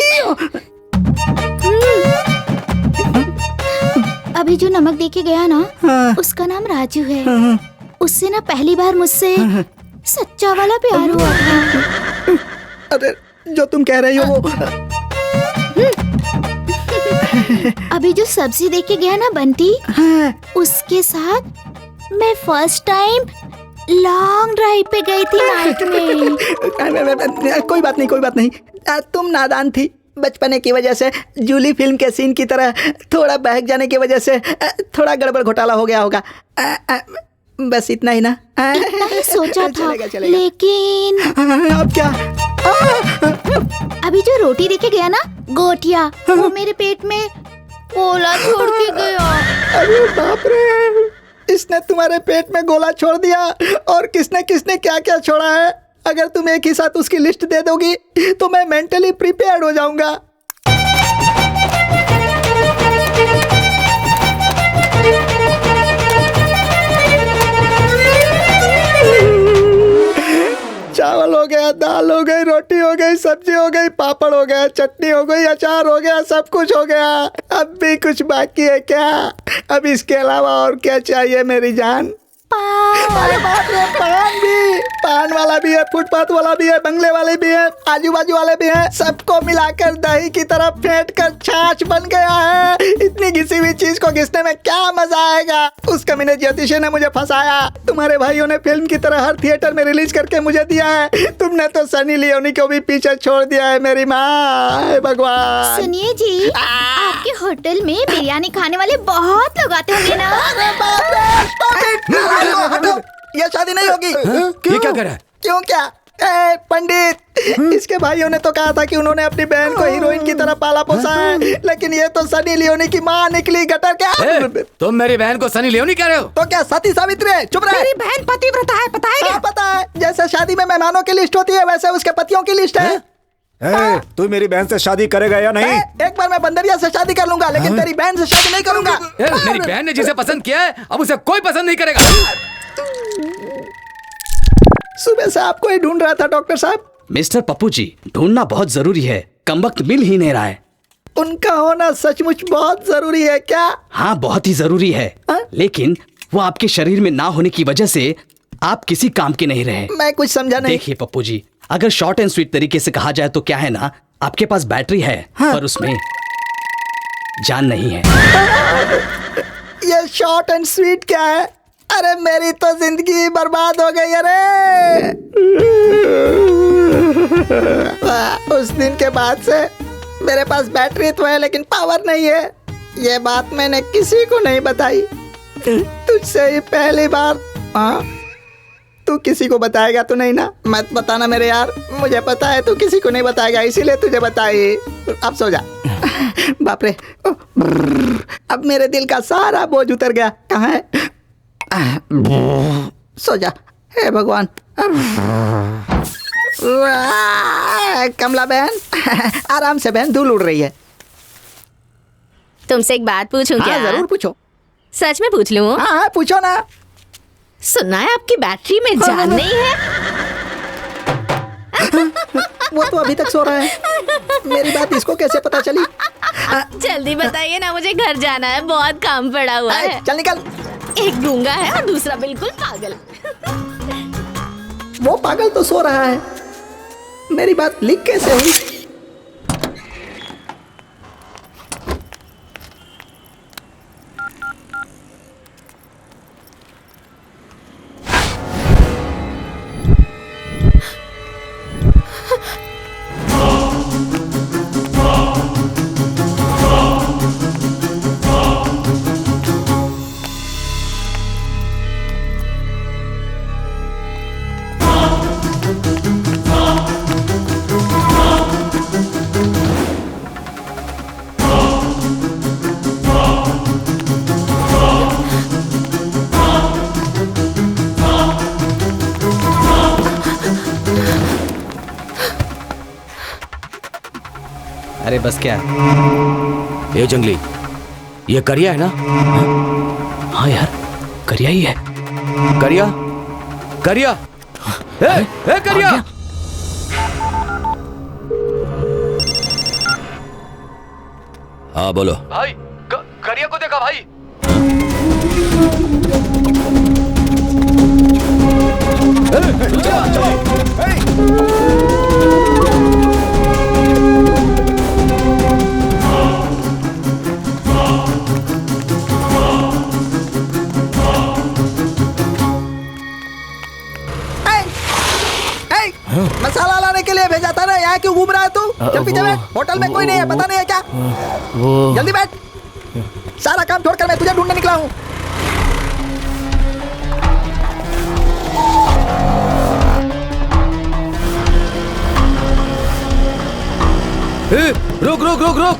अभी जो नमक देके गया ना, हाँ। उसका नाम राजू है। उससे ना पहली बार मुझसे सच्चा वाला प्यार हुआ था। अरे जो तुम कह रही हो वो। अभी जो सब्जी देके गया ना बंटी, हाँ। उसके साथ मैं फर्स्ट टाइम लॉन्ग ड्राइव पे गई थी नाइट में। कोई बात नहीं। तुम नादान थी। बचपने की वजह से जूली फिल्म के सीन की तरह थोड़ा बहक जाने की वजह से थोड़ा गड़बड़ घोटाला हो गया होगा। बस इतना ही ना। इतना ही सोचा था, चलेगा। लेकिन अब क्या? अभी जो रोटी देके गया ना, गोटिया, वो मेरे पेट में गोला छोड़ के गया। अरे बाप रे, इसने तुम्हारे पेट में गोला छोड़ दिया। और किसने किसने क्या क्या छोड़ा है? अगर तुम एक ही साथ उसकी लिस्ट दे दोगी तो मैं मेंटली प्रिपेयर्ड हो जाऊंगा। चावल हो गया, दाल हो गई, रोटी हो गई, सब्जी हो गई, पापड़ हो गया, चटनी हो गई, अचार हो गया, सब कुछ हो गया। अब भी कुछ बाकी है क्या? अब इसके अलावा और क्या चाहिए मेरी जान? अरे बाप रे, पान भी, पान वाला भी है, फुटपाथ वाला भी है, बंगले वाले भी है, आजू बाजू वाले भी है, सबको मिलाकर दही की तरह फेंट कर छाछ बन गया है। इतनी घिसी हुई चीज को घिसने में क्या मजा आएगा। उस कमीने ज्योतिषी ने मुझे फंसाया। तुम्हारे भाइयों ने फिल्म की तरह हर थिएटर में रिलीज करके मुझे दिया है। तुमने तो सनी लियोनी को भी पीछे छोड़ दिया है मेरी माँ। भगवान। सुनिए जी, आपके होटल में बिरयानी खाने वाले बहुत लोग आते होंगे ना। अरे बाप रे, stop it! ये शादी नहीं होगी। ये क्या कर रहा है? क्यों क्या? ए, पंडित, इसके भाइयों ने तो कहा था कि उन्होंने अपनी बहन को हीरोइन की तरह पाला पोसा है, लेकिन ये तो सनी लियोनी की माँ निकली। गटर क्या? तुम मेरी बहन को सनी लियोनी कह रहे हो? तो क्या सती सावित्री है? चुप रहे। मेरी बहन पतिव्रता है, पता है क्या? पता है। जैसे शादी में मेहमानों की लिस्ट होती है, वैसे उसके पतियों की लिस्ट है। तू मेरी बहन से शादी करेगा या नहीं? एक बार मैं बंदरिया से शादी कर लूंगा, लेकिन तेरी बहन से शादी नहीं करूंगा। मेरी बहन ने जिसे पसंद किया है, अब उसे कोई पसंद नहीं करेगा। सुबह से आपको ही ढूंढ रहा था डॉक्टर साहब। मिस्टर पप्पू जी, ढूंढना बहुत जरूरी है, कमबख्त मिल ही नहीं रहा है। उनका होना सचमुच बहुत जरूरी है क्या? हाँ, बहुत ही जरूरी है। लेकिन वो आपके शरीर में ना होने की वजह से आप किसी काम के नहीं रहे। मैं कुछ समझा नहीं। देखिए पप्पू जी, अगर शॉर्ट एंड स्वीट तरीके से कहा जाए तो क्या है ना, आपके पास बैटरी है, पर उसमें जान नहीं है। ये शॉर्ट एंड स्वीट क्या है? अरे मेरी तो जिंदगी बर्बाद हो गई। अरे उस दिन के बाद से मेरे पास बैटरी तो है, लेकिन पावर नहीं है। ये बात मैंने किसी को नहीं बताई, तुझसे ही पहली बार। हाँ, तू किसी को बताएगा तो नहीं ना? मत बताना मेरे यार, मुझे पता है तू किसी को नहीं बताएगा, इसीलिए तुझे बताई। अब सो जा। बाप रे, अब मेरे दिल का सारा बोझ उतर गया। कहाँ है? सो जा। हे भगवान। कमला बहन, आराम से बहन, धूल उड़ रही है। तुमसे एक बात पूछूं क्या? जरूर पूछो। सच में पूछ लूं? हाँ, पूछो ना। सुना है आपकी बैटरी में जान नहीं है? वो तो अभी तक सो रहा है। मेरी बात इसको कैसे पता चली? जल्दी बताइए ना, मुझे घर जाना है, बहुत काम पड़ा हुआ है। चल निकल। एक गूंगा है और दूसरा बिल्कुल पागल। वो पागल तो सो रहा है, मेरी बात लीक कैसे हुई? अरे बस क्या? ये जंगली, ये करिया है ना? हाँ यार, करिया ही है। करिया, करिया, ए करिया। हाँ बोलो। भाई, करिया को देखा भाई। मसाला लाने के लिए भेजा था ना, यहाँ क्यों घूम रहा है तू? चल पीछे बैठ, होटल में कोई नहीं है, पता नहीं है क्या? जल्दी बैठ, सारा काम छोड़कर मैं तुझे ढूंढने निकला हूँ। रुक रुक रुक रुक।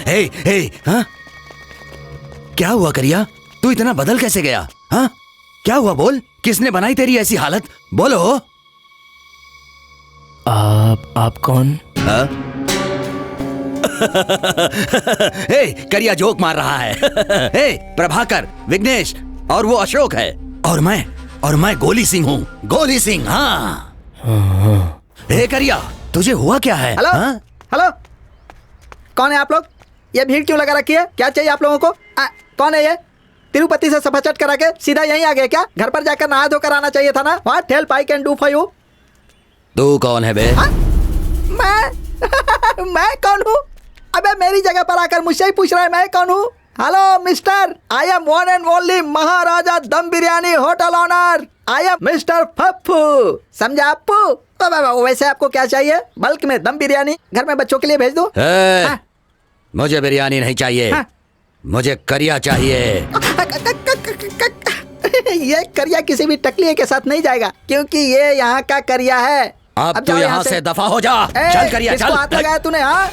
हे हे हाँ? क्या हुआ करिया? तू इतना बदल कैसे गया? हाँ? क्या हुआ बोल? किसने बनाई तेरी ऐसी हालत? बोलो। आप कौन? हाँ? हे करिया जोक मार रहा है। हे प्रभाकर, विघ्नेश और वो अशोक है और मैं गोली सिंह हूँ। गोली सिंह। हाँ। हे करिया, तुझे हुआ क्या है? हेलो हाँ? हेलो, कौन है आप लोग? ये भीड़ क्यों लगा रखी है? क्या चाहिए आप लोगों को? कौन है ये? तिरुपति से सफा चट करा के सीधा यहीं आ गए क्या? घर पर जाकर नहा धोकर आना चाहिए था ना। What help I can do for you? तू कौन है बे? मैं कौन हूँ? अबे मेरी जगह पर आकर मुझसे ही पूछ रहा है मैं कौन हूँ? Hello mister, I am one and only Maharaja dum biryani hotel owner. I am mister Pappu, समझा अप्पू? वैसे आपको क्या चाहिए? बल्क में दम बिरयानी घर में बच्चों के लिए भेज दूं? मुझे बिरयानी नहीं चाहिए। मुझे करिया चाहिए। ये करिया किसी भी टकलिए के साथ नहीं जाएगा, क्योंकि ये यहाँ का करिया है। अब तू यहाँ से दफा हो जा। चल करिया चल। हाथ लगाया तूने? हाँ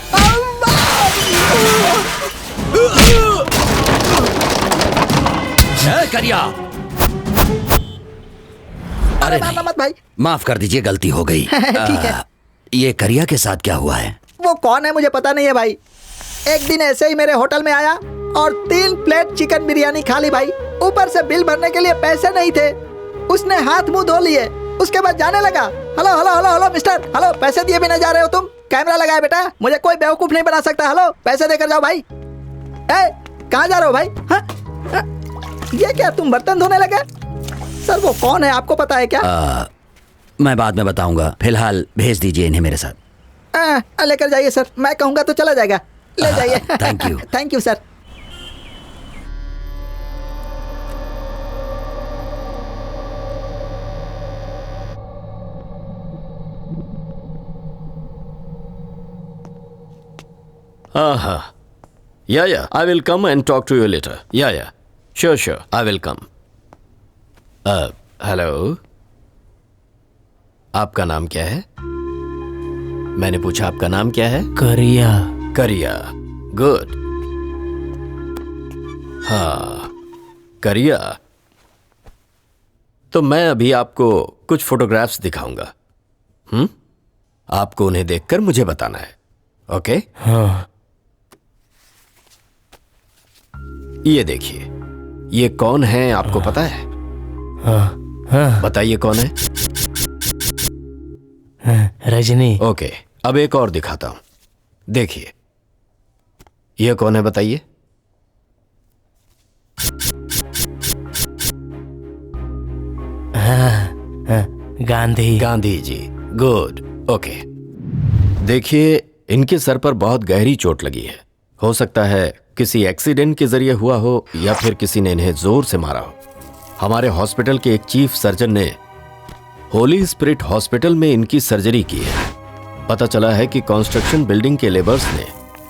करिया। अरे मत भाई, माफ कर दीजिए, गलती हो गई। ठीक है। ये करिया के साथ क्या हुआ है? वो कौन है मुझे पता नहीं है भाई। एक दिन ऐसे ही मेरे होटल में आया और 3 प्लेट चिकन बिरयानी खा ली भाई। ऊपर से बिल भरने के लिए पैसे नहीं थे। उसने हाथ मुंह धो लिए, उसके बाद जाने लगा। Hello hello hello hello mister, hello, पैसे दिए बिना जा रहे हो तुम? कैमरा लगाया बेटा, मुझे कोई बेवकूफ नहीं बना सकता। हेलो, पैसे देकर जाओ भाई। कहाँ जा रहे हो भाई? हाँ? ये क्या, तुम बर्तन धोने लगे? सर वो कौन है आपको पता है क्या? मैं बाद में बताऊंगा, फिलहाल भेज दीजिए इन्हें मेरे साथ। लेकर जाइए सर, मैं कहूंगा तो चला जाएगा। ले जाइए। Thank you. Thank you sir. Yeah, I will come and talk to you later. Yeah, sure, I will come. Hello, आपका नाम क्या है? मैंने पूछा आपका नाम क्या है? करिया। करिया, गुड। हाँ, करिया। तो मैं अभी आपको कुछ फोटोग्राफ्स दिखाऊंगा। आपको उन्हें देखकर मुझे बताना है, ओके? हाँ। ये देखिए, ये कौन है आपको पता है? हाँ। बताइए कौन है? रजनी। ओके, अब एक और दिखाता हूं। देखिए, ये कौन है बताइए? Gandhi ji, good, okay. देखिए, इनके सर पर बहुत गहरी चोट लगी है। हो सकता है किसी एक्सीडेंट के जरिए हुआ हो या फिर किसी ने इन्हें जोर से मारा हो। हमारे हॉस्पिटल के एक चीफ सर्जन ने होली स्पिरिट हॉस्पिटल में इनकी सर्जरी की है। पता चला है कि कंस्ट्रक्शन बिल्डिंग के लेबर्स ने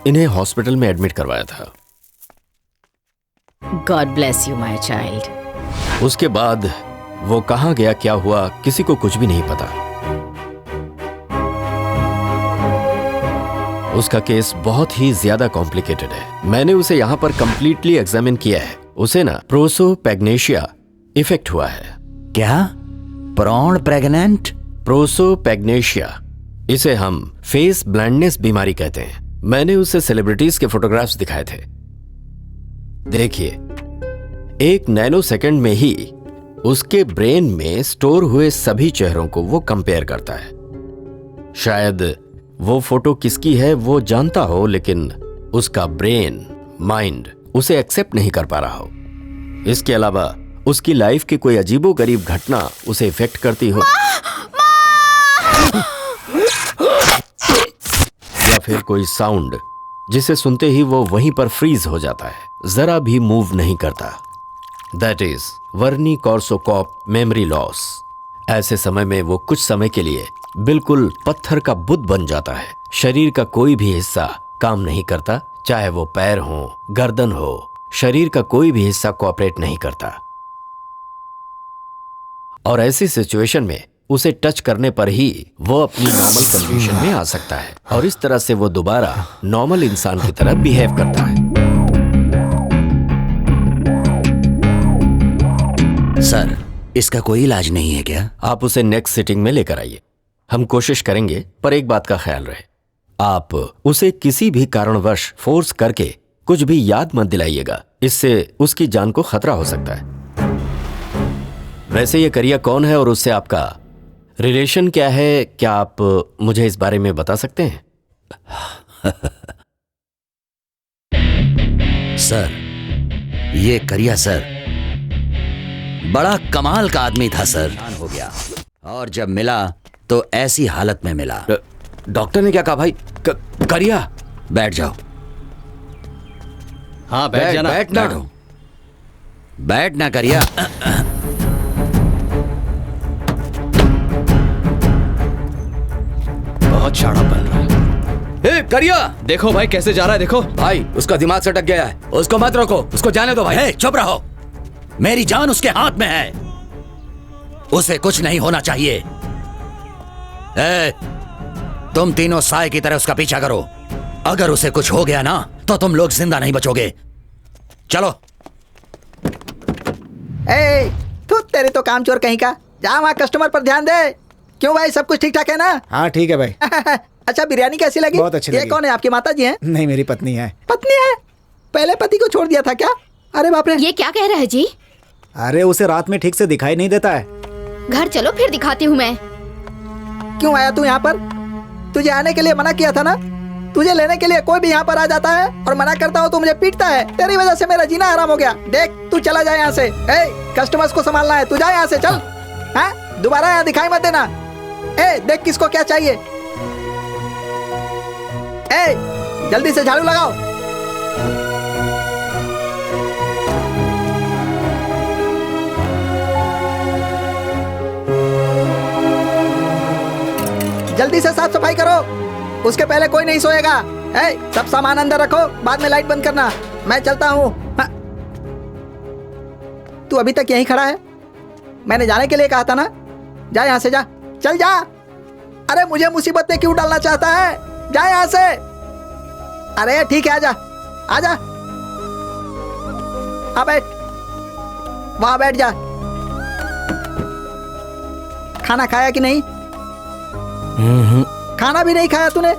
इन्हें हॉस्पिटल में एडमिट करवाया था। God bless you my child. उसके बाद वो कहां गया, क्या हुआ, किसी को कुछ भी नहीं पता। उसका केस बहुत ही ज्यादा कॉम्प्लिकेटेड है। मैंने उसे यहाँ पर कंप्लीटली एग्जामिन किया है। उसे ना प्रोसोपैग्नेशिया इफेक्ट हुआ है। क्या? Prawn pregnant? प्रोसोपैग्नेशिया, इसे हम फेस ब्लाइंडनेस बीमारी कहते हैं। मैंने उसे सेलिब्रिटीज के फोटोग्राफ्स दिखाए थे। देखिए, 1 नैनो सेकंड में ही उसके ब्रेन में स्टोर हुए सभी चेहरों को वो कंपेयर करता है। शायद वो फोटो किसकी है वो जानता हो, लेकिन उसका ब्रेन, माइंड उसे एक्सेप्ट नहीं कर पा रहा हो। इसके अलावा उसकी लाइफ की कोई अजीबोगरीब घटना उसे इफेक्ट करती हो, या फिर कोई साउंड जिसे सुनते ही वो वहीं पर फ्रीज हो जाता है, जरा भी मूव नहीं करता। That is Wernicke Korsakoff memory loss. ऐसे समय में वो कुछ समय के लिए बिल्कुल पत्थर का बुत बन जाता है। शरीर का कोई भी हिस्सा काम नहीं करता, चाहे वो पैर हो, गर्दन हो, शरीर का कोई भी हिस्सा कोऑपरेट नहीं करता। और ऐसी सिचुएशन में उसे टच करने पर ही वो अपनी नॉर्मल कंडीशन में आ सकता है और इस तरह से वो दोबारा नॉर्मल इंसान की तरह बिहेव करता है। सर, इसका कोई इलाज नहीं है क्या? आप उसे नेक्स्ट सिटिंग में लेकर आइए, हम कोशिश करेंगे, पर एक बात का ख्याल रहे, आप उसे किसी भी कारणवश फोर्स करके कुछ भी याद मत दिलाइएगा, इससे उसकी जान को खतरा हो सकता है। वैसे ये करिया कौन है और उससे आपका रिलेशन क्या है, क्या आप मुझे इस बारे में बता सकते हैं? सर, ये करिया सर बड़ा कमाल का आदमी था सर। हो गया और जब मिला तो ऐसी हालत में मिला। डॉक्टर ने क्या कहा भाई? करिया? बैठ जाओ। हाँ बैठ जाना। बैठना बैठना करिया। बहुत शाना बन रहा है। ए, करिया देखो भाई कैसे जा रहा है, देखो भाई उसका दिमाग सटक गया है, उसको मत रोको, उसको जाने दो भाई। ए, चुप रहो, मेरी जान उसके हाथ में है, उसे कुछ नहीं होना चाहिए। ए, तुम तीनों साए की तरह उसका पीछा करो, अगर उसे कुछ हो गया ना तो तुम लोग जिंदा नहीं बचोगे। चलो। ए, तू तेरी तो काम चोर कहीं का, जा वहाँ कस्टमर पर ध्यान दे। क्यों भाई, सब कुछ ठीक ठाक है ना? हाँ ठीक है भाई। अच्छा, बिरयानी कैसी लगी? बहुत अच्छी लगी। ये कौन है, आपकी माता जी हैं? नहीं, मेरी पत्नी है। पत्नी है? पहले पति को छोड़ दिया था क्या? अरे बाप रे। ये क्या कह रहा है जी? अरे उसे रात में ठीक से दिखाई नहीं देता है। घर चलो फिर दिखाती हूँ मैं। क्यों आया तू यहाँ पर? तुझे आने के लिए मना किया था ना? तुझे लेने के लिए कोई भी यहाँ पर आ जाता है और मना करता हो तो मुझे पीटता है। तेरी वजह से मेरा जीना हराम हो गया। देख, तू चला जाए यहाँ से। कस्टमर्स को संभालना है, तू जा यहाँ से, चल। हाँ, दोबारा यहाँ दिखाई मत देना। देख किसको क्या चाहिए। जल्दी से झाड़ू लगाओ। जल्दी से साफ सफाई करो, उसके पहले कोई नहीं सोएगा। सब सामान अंदर रखो, बाद में लाइट बंद करना। मैं चलता हूँ। तू अभी तक यहीं खड़ा है? मैंने जाने के लिए कहा था ना। जा यहाँ से, जा, चल जा। अरे मुझे मुसीबत में क्यों डालना चाहता है? जा यहाँ से। अरे ठीक है, आजा आजा। हाँ बैठ, वहां बैठ जा। खाना खाया कि नहीं? खाना भी नहीं खाया तूने?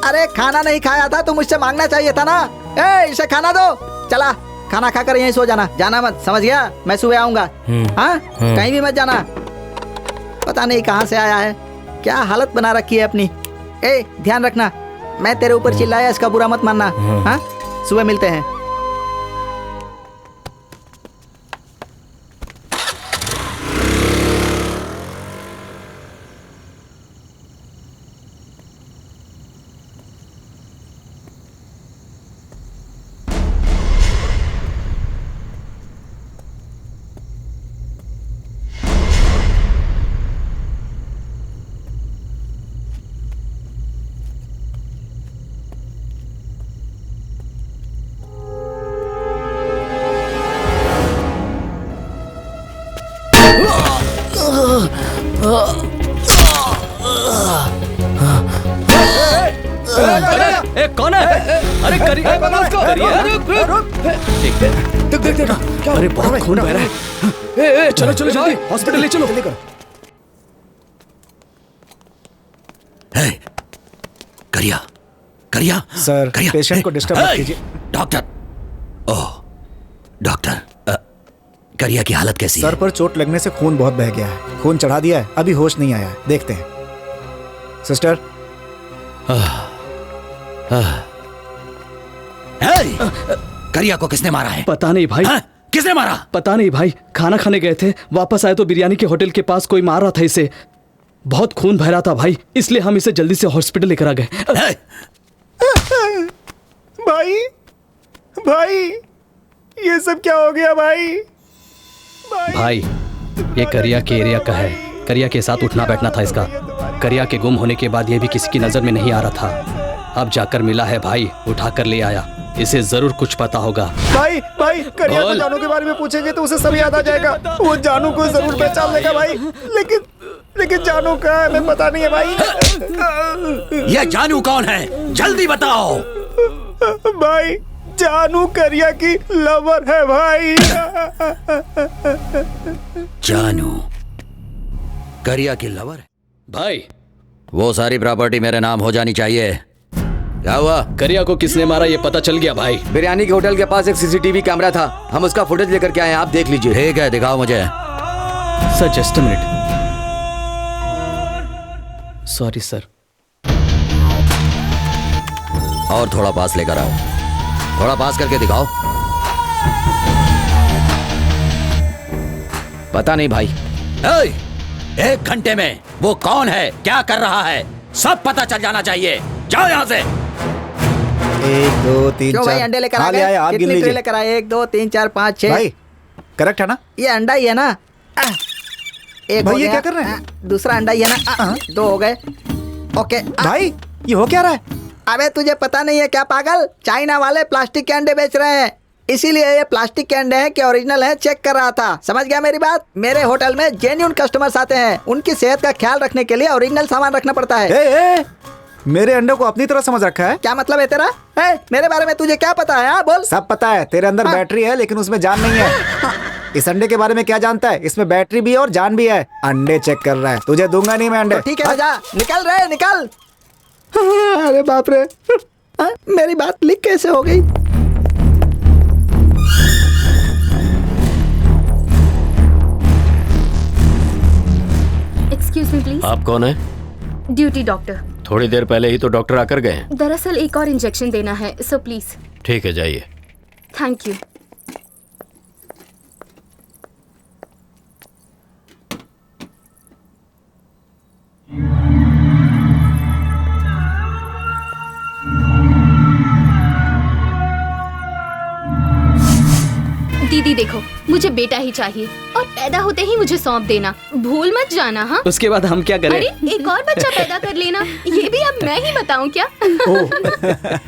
अरे खाना नहीं खाया था तो मुझसे मांगना चाहिए था ना। इसे खाना दो। चला, खाना खाकर यहीं सो जाना, जाना मत, समझ गया? मैं सुबह आऊंगा। हाँ, कहीं भी मत जाना। पता नहीं कहाँ से आया है, क्या हालत बना रखी है अपनी। ध्यान रखना, मैं तेरे ऊपर चिल्लाया, इसका बुरा मत मानना। हाँ, सुबह मिलते हैं। कौन है? अरे करिए, अरे बहुत खून बह रहा है। चलो चलो जल्दी हॉस्पिटल ले चलो। करिया, करिया सर, पेशेंट को डिस्टर्ब मत कीजिए। डॉक्टर, ओह डॉक्टर, करिया की हालत कैसी है? सर पर चोट लगने से खून बहुत बह गया है, खून चढ़ा दिया है, अभी होश नहीं आया है, देखते हैं। सिस्टर, करिया को किसने मारा है? पता नहीं भाई। किसने मारा? पता नहीं भाई, खाना खाने गए थे, वापस आए तो बिरयानी के होटल के पास कोई मार रहा था इसे। बहुत खून बह रहा था भाई, इसलिए हम इसे जल्दी से हॉस्पिटल लेकर आ गए। भाई, भाई, ये सब क्या हो गया भाई? भाई, ये करिया के एरिया का है, करिया के साथ उठना बैठना था इसका। करिया के गुम होने के बाद ये भी किसी की नजर में नहीं आ रहा था, अब जाकर मिला है भाई, उठा कर ले आया। इसे जरूर कुछ पता होगा। भाई, भाई, करिया को जानू के बारे में पूछेंगे तो उसे सब याद आ जाएगा। वो जानू को जरूर पहचान लेगा भाई, लेकिन लेकिन जानू कहाँ है हमें पता नहीं है भाई। ये जानू कौन है, जल्दी बताओ। भाई जानू करिया की लवर है भाई। जानू करिया की लवर है भाई? वो सारी प्रॉपर्टी मेरे नाम हो जानी चाहिए। क्या हुआ? करिया को किसने मारा ये पता चल गया भाई। बिरयानी के होटल के पास एक सीसीटीवी कैमरा था, हम उसका फुटेज लेकर के आए हैं, आप देख लीजिए। ठीक है, दिखाओ मुझे। Sir just a minute. Sorry sir. और थोड़ा पास लेकर आओ, थोड़ा पास करके दिखाओ। पता नहीं भाई। एक घंटे में वो कौन है, क्या कर रहा है, सब पता चल जाना चाहिए। जाओ यहाँ से। 1 2 3 4 भाई अंडे लेकर आ गए? आप गिन कितनी ट्रे लीजिए। लेकर आए? 1 2 3 4 5 6 भाई करेक्ट है ना? ये अंडा ही है ना? एक भाई हो ये गया। क्या कर रहे हैं? दूसरा अंडा ही है ना? 2 हो गए। ओके भाई ये हो क्या रहा है? अबे तुझे पता नहीं है क्या पागल? चाइना वाले प्लास्टिक के अंडे बेच रहे हैं, इसीलिए ये प्लास्टिक के अंडे हैं कि ओरिजिनल है चेक कर रहा था। समझ गया मेरी बात? मेरे होटल में जेन्युइन कस्टमर्स आते हैं, उनकी सेहत का ख्याल रखने के लिए ओरिजिनल सामान रखना पड़ता है। ए, मेरे अंडे को अपनी तरह समझ रखा है। क्या मतलब है तेरा? मेरे बारे में तुझे क्या पता है? हाँ बोल। सब पता है, तेरे अंदर बैटरी है लेकिन उसमें जान नहीं है। इस अंडे के बारे में क्या जानता है? इसमें बैटरी भी है और जान भी है। अंडे चेक कर रहा है, तुझे दूंगा नहीं मैं अंडे। ठीक है जा, निकल रहे निकल। अरे बाप रे, मेरी बात लीक कैसे हो गई? Excuse me please. आप कौन है? Duty doctor. थोड़ी देर पहले ही तो डॉक्टर आकर गए हैं। दरअसल एक और इंजेक्शन देना है, सो प्लीज। ठीक है जाइए। Thank you. दीदी देखो, मुझे बेटा ही चाहिए और पैदा होते ही मुझे सौंप देना, भूल मत जाना। हाँ, उसके बाद हम क्या करें? अरे एक और बच्चा पैदा कर लेना, ये भी अब मैं ही बताऊं क्या?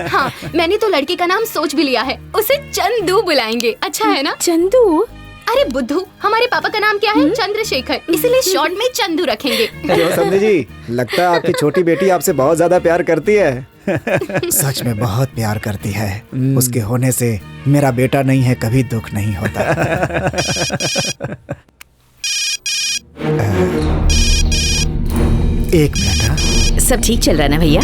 हाँ, मैंने तो लड़के का नाम सोच भी लिया है, उसे चंदू बुलाएंगे। अच्छा है ना? चंदू? अरे बुद्धू, हमारे पापा का नाम क्या है? चंद्रशेखर, इसलिए शॉर्ट में चंदू रखेंगे। क्यों संधि जी, लगता है आपकी छोटी बेटी आपसे बहुत ज्यादा प्यार करती है। सच में बहुत प्यार करती है। उसके होने से मेरा बेटा नहीं है, कभी दुख नहीं होता। एक मिनट। हाँ? सब ठीक चल रहा है ना भैया?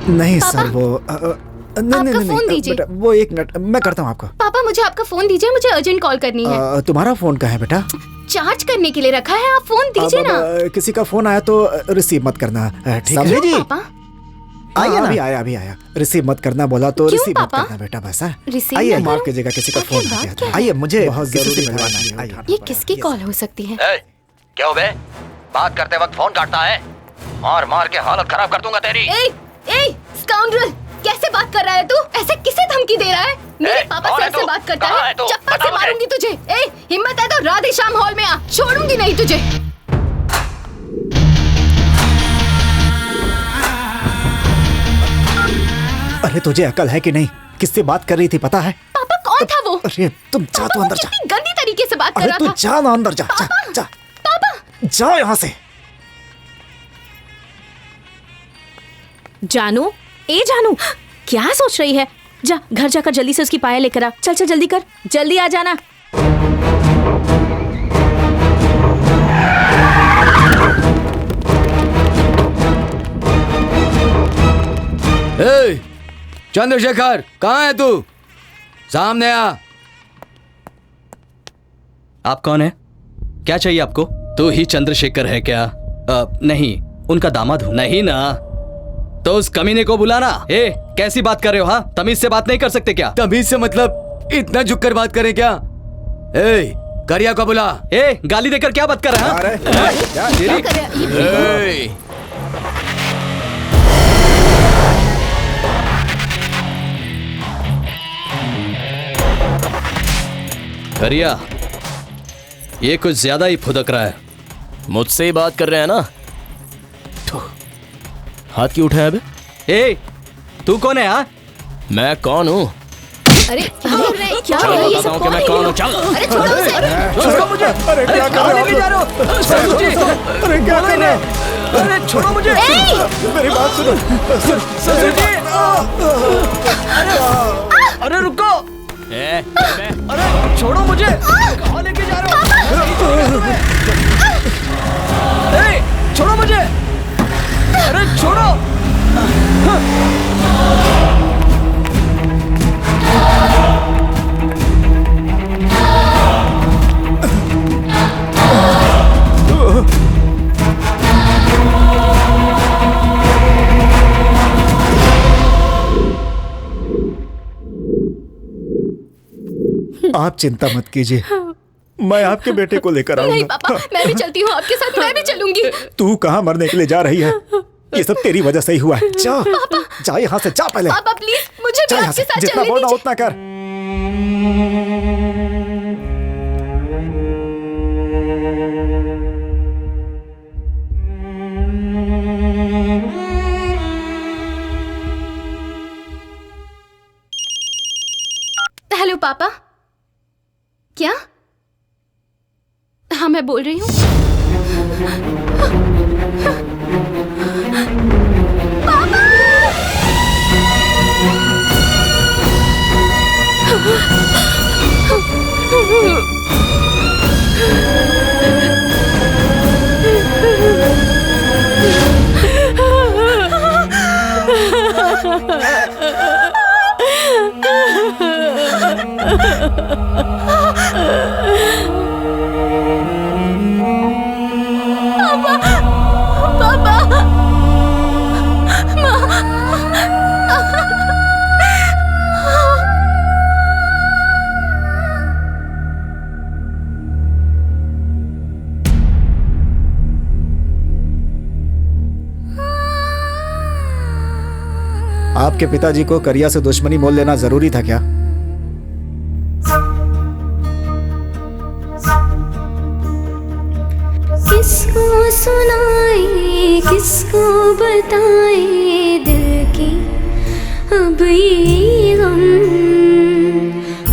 नहीं सर, वो आपका फोन दीजिए। बेटा वो एक मिनट मैं करता हूँ आपको। पापा मुझे आपका फोन दीजिए, मुझे अर्जेंट कॉल करनी है। तुम्हारा फोन कहाँ है बेटा? चार्ज करने के लिए रखा है, आप फोन दीजिए ना। किसी का फोन आया तो रिसीव मत करना, ठीक है जी? आइए ना। अभी आया। रिसीव मत करना बोला तो रिसीव मत करना बेटा, बस। आइए, माफ कीजिएगा, किसी का फोन आ गया। आइए, मुझे बहुत जरूरी मिलवाना है। ये किसकी कॉल हो सकती है? क्या हो बे? बात करते वक्त फोन काटता है, मार मार के हालत खराब कर दूंगा तेरी। स्काउंड्रल, कैसे बात कर रहा है तू? ऐसे किसे धमकी दे रहा है? मेरे पापा से ऐसे बात करता है? चप्पल से मारूंगी तुझे। हिम्मत है तो राधे श्याम हॉल में आ, छोड़ूंगी नहीं तुझे। अरे तुझे अकल है कि नहीं? किससे बात कर रही थी पता है? पापा कौन था वो? अरे तुम जा तो अंदर जा। कितनी गंदी तरीके से बात कर अरे रहा तू था। जा ना अंदर, जा जा जा। पापा जाओ यहाँ से। जानू, ए जानू, क्या सोच रही है? जा घर जाकर जल्दी से उसकी पायल लेकर आ। चल चल जल्दी कर, जल्दी आ जाना। चंद्रशेखर, कहाँ है तू? सामने आ। आप कौन है? क्या चाहिए आपको? तू ही चंद्रशेखर है क्या? नहीं, उनका दामाद हूँ। नहीं ना? तो उस कमीने को बुलाना। कैसी बात कर रहे हो? हाँ, तमीज से बात नहीं कर सकते क्या? तमीज से मतलब इतना झुककर बात करें क्या? करिया को बुला। गाली देकर क्या बात कर रहा है? करिया, ये कुछ ज्यादा ही फुदक रहा है। मुझसे ही बात कर रहे हैं ना? हाथ क्यों उठाया बे? ए, तू कौन है? हाँ, मैं कौन हूँ? अरे क्या चलो है ये बताता सब? हूँ कि मैं कौन हूँ। चल। अरे छोड़ो उसे। छोड़ो मुझे। अरे क्या कर रहे हो? अरे क्या कर रहे हो? अरे छोड़ो मुझे। मेरी बात सुनो। ससुर जी। अरे रुको। अरे छोड़ो मुझे। कहाँ लेके जा रहे हो? छोड़ो मुझे। अरे छोड़ो। आप चिंता मत कीजिए, मैं आपके बेटे को लेकर नहीं आऊंगा। पापा, मैं भी चलती हूँ आपके साथ, मैं भी चलूंगी। तू कहाँ मरने के लिए जा रही है? ये सब तेरी वजह से ही हुआ है। जा जा यहाँ से, जा पहले। पापा प्लीज मुझे भी जा यहाँ आपके से, साथ जितना चलने बोलना दीजिए। उतना कर। हेलो पापा। क्या? हाँ मैं बोल रही हूँ। आपके पिताजी को करिया से दुश्मनी मोल लेना जरूरी था क्या? किसको सुनाए किसको बताए दिल की अब ये गम,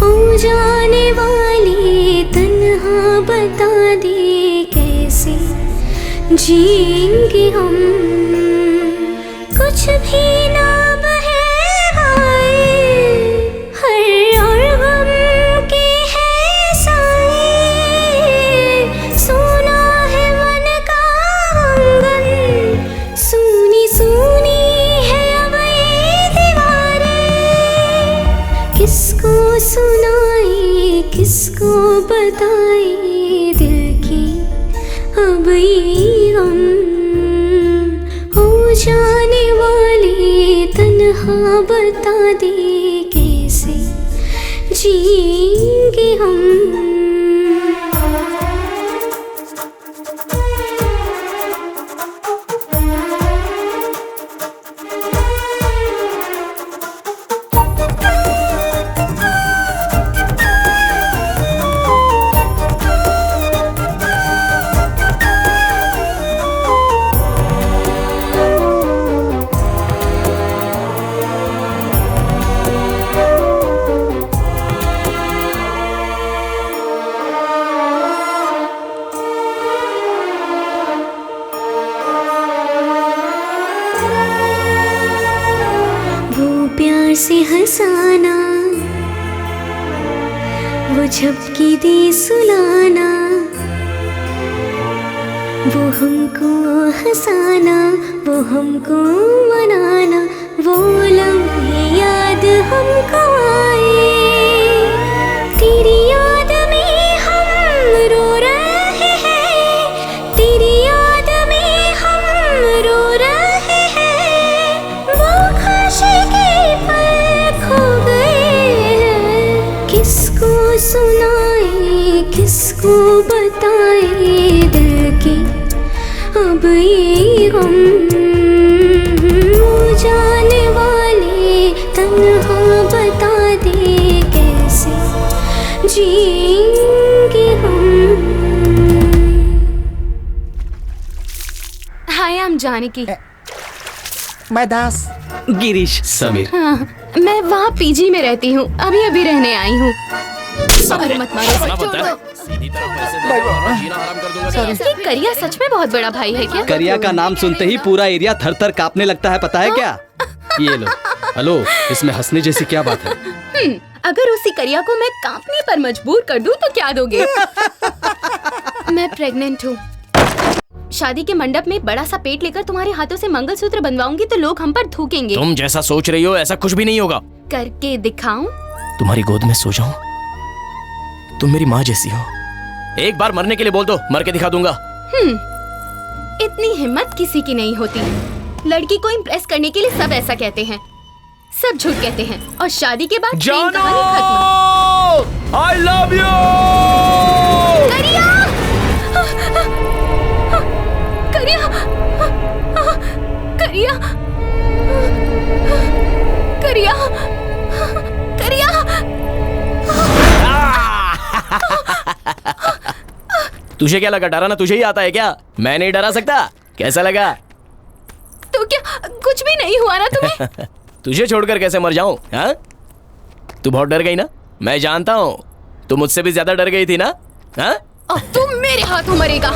हो जाने वाली तन्हा बता दे कैसे जिएंगे हम। कुछ भी ना किसको बताए दिल की अब ये गम, हो जाने वाले तन्हा बता दे कैसे जिएंगे हम। प्यार से हंसाना, वो झपकी दे सुलाना, वो हमको हंसाना, वो हमको मनाना, वो लम्हे याद हमको आए। तेरी याद में हम रो रहे हैं, तेरी याद में हम रो रहे हैं, वो खुशी के सुनाए किसको बताए दिल की अब ये गम, हो जाने वाले तन्हा बता दे कैसे जिएंगे हम। हाय आई एम जानकी। मैं दास। गिरीश। समीर। हाँ, मैं वहाँ पीजी में रहती हूँ, अभी अभी रहने आई हूँ। अरे मत मारो, छोड़ दो। ये करिया सच में बहुत बड़ा भाई है क्या? करिया का नाम सुनते ही पूरा एरिया थर थर कांपने लगता है, पता है क्या? ये लो। हेलो, इसमें हंसने जैसी क्या बात है? अगर उसी करिया को मैं कांपने पर मजबूर कर दूं तो क्या दोगे? मैं प्रेग्नेंट हूँ। शादी के मंडप में बड़ा सा पेट लेकर तुम्हारे हाथों से मंगलसूत्र बनवाऊंगी तो लोग हम पर थूकेंगे। तुम जैसा सोच रही हो ऐसा कुछ भी नहीं होगा। करके दिखाऊं? तुम्हारी गोद में सो जाऊं? तुम मेरी माँ जैसी हो। एक बार मरने के लिए बोल दो, मर के दिखा दूंगा। इतनी हिम्मत किसी की नहीं होती। लड़की को इम्प्रेस करने के लिए सब ऐसा कहते हैं, सब झूठ कहते हैं और शादी के बाद प्रेम कहानी खत्म। I love you! करिया! करिया! करिया! करिया! करिया! तुझे क्या लगा, डराना तुझे ही आता है क्या? मैं नहीं डरा सकता। कैसा लगा? तो क्या कुछ भी नहीं हुआ ना तुम्हें? तुझे छोड़कर कैसे मर जाऊं? हाँ? तू बहुत डर गई ना? मैं जानता हूँ, तू मुझसे भी ज्यादा डर गई थी ना? हाँ? अब तुम मेरे हाथों मरेगा।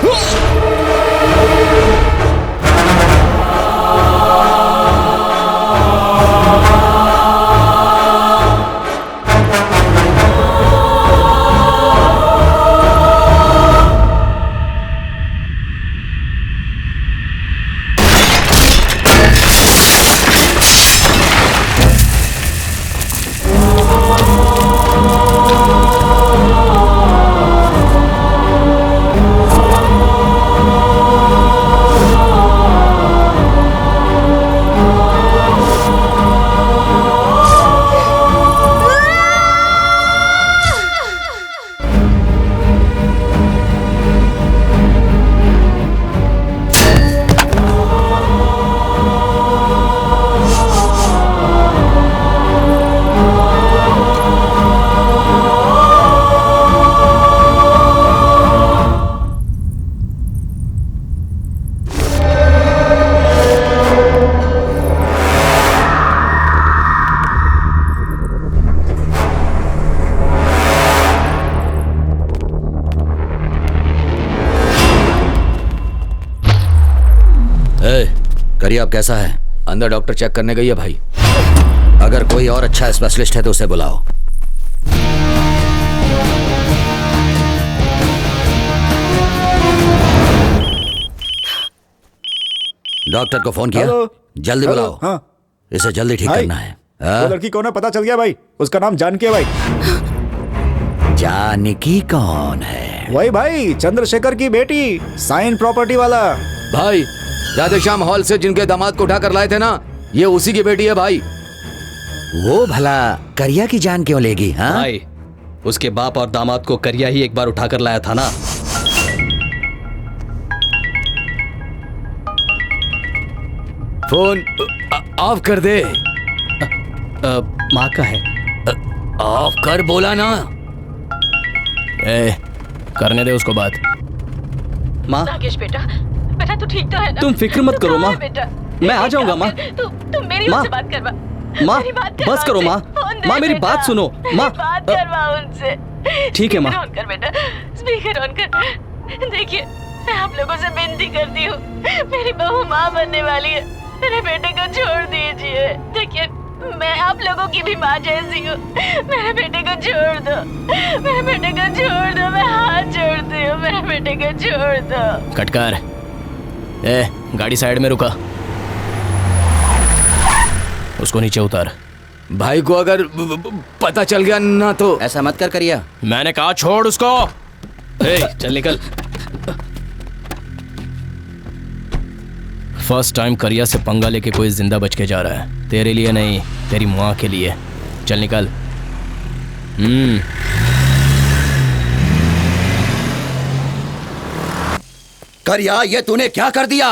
करिया अब कैसा है? अंदर डॉक्टर चेक करने गई है भाई। अगर कोई और अच्छा स्पेशलिस्ट है तो उसे बुलाओ। डॉक्टर को फोन किया? जल्दी बुलाओ। हाँ। इसे जल्दी ठीक करना है। वो लड़की कौन है पता चल गया भाई? उसका नाम जानकी है भाई। जानकी कौन है? वही भाई, चंद्रशेखर की बेटी, साइन प्रॉपर्टी वाला भाई। राधेश्याम हॉल से जिनके दामाद को उठा कर लाए थे ना, ये उसी की बेटी है भाई। वो भला करिया की जान क्यों लेगी? हाँ भाई, उसके बाप और दामाद को करिया ही एक बार उठा कर लाया था ना। फोन ऑफ कर दे। माँ का है। ऑफ कर बोला ना। करने दे उसको बात। माँ, राकेश बेटा तू ठीक तो है ना? तुम फिक्र मत करो माँ, मैं आ जाऊंगा माँ। तुम मेरी उनसे बात करवा। माँ बस करो माँ, माँ मेरी बात सुनो माँ। बात करवा उनसे। ठीक है माँ। ऑन कर बेटा, स्पीकर ऑन कर। देखिए मैं आप लोगों से विनती करती हूँ, मेरी बहू माँ बनने वाली है, मेरे बेटे को छोड़ दीजिए। देखिए मैं आप लोगों की भी माँ जैसी हूँ, मेरे बेटे को छोड़ दो, मेरे बेटे को छोड़ दो, मैं हाथ जोड़ती हूँ, मेरे बेटे को छोड़ दो। कटकर गाड़ी साइड में रुका, उसको नीचे उतार। भाई को अगर पता चल गया ना तो ऐसा मत कर करिया। मैंने कहा छोड़ उसको। चल निकल। फर्स्ट टाइम करिया से पंगा लेके कोई जिंदा बच के जा रहा है। तेरे लिए नहीं, तेरी माँ के लिए। चल निकल। करिया, ये तूने क्या कर दिया?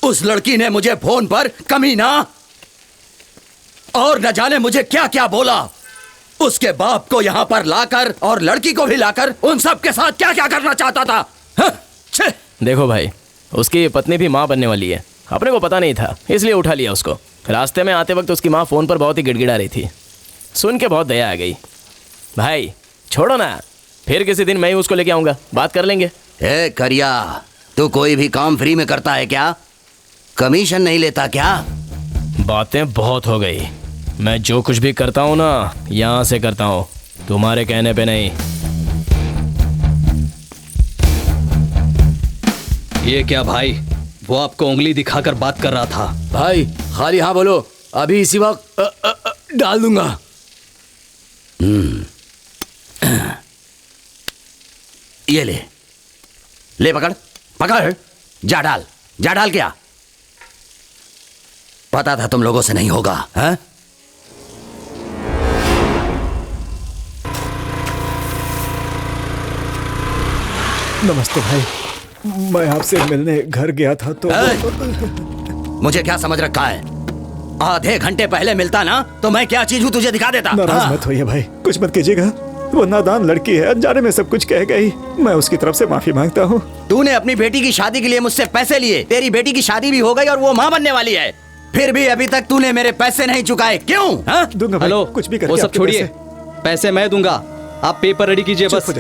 उस लड़की ने मुझे फोन पर कमीना और न जाने मुझे क्या क्या बोला। उसके बाप को यहाँ पर लाकर और लड़की को भी लाकर उन सब के साथ क्या क्या करना चाहता था। देखो भाई, उसकी पत्नी भी माँ बनने वाली है। अपने को पता नहीं था, इसलिए उठा लिया उसको। रास्ते में आते वक्त उसकी माँ फोन पर बहुत ही गिड़गिड़ा रही थी। सुन के बहुत दया आ गई। भाई छोड़ो ना, फिर किसी दिन मैं ही उसको लेके आऊंगा, बात कर लेंगे। ए करिया, तू कोई भी काम फ्री में करता है क्या? कमीशन नहीं लेता क्या? बातें बहुत हो गई। मैं जो कुछ भी करता हूँ ना, यहाँ से करता हूँ, तुम्हारे कहने पे नहीं। ये क्या भाई? वो आपको उंगली दिखाकर बात कर रहा था। भाई खाली हाँ बोलो, अभी इसी वक्त डाल दूंगा। ये ले पकड़ पकड़, जा डाल क्या? पता था तुम लोगों से नहीं होगा, हैं? नमस्ते भाई, मैं आपसे मिलने घर गया था तो मुझे क्या समझ रखा है? आधे घंटे पहले मिलता ना तो मैं क्या चीज हूँ तुझे दिखा देता। नाराज मत होइए भाई, कुछ मत कीजिएगा। वो नादान लड़की है, अनजाने में सब कुछ कह गई। मैं उसकी तरफ से माफी मांगता हूँ। तूने अपनी बेटी की शादी के लिए मुझसे पैसे लिए, तेरी बेटी की शादी भी हो गई और वो माँ बनने वाली है, फिर भी अभी तक तूने मेरे पैसे नहीं चुकाए, क्यों? दूंगा भाई, हेलो, कुछ भी करके वो सब आपके छोड़िए, पैसे मैं दूंगा, आप पेपर रेडी कीजिए बस।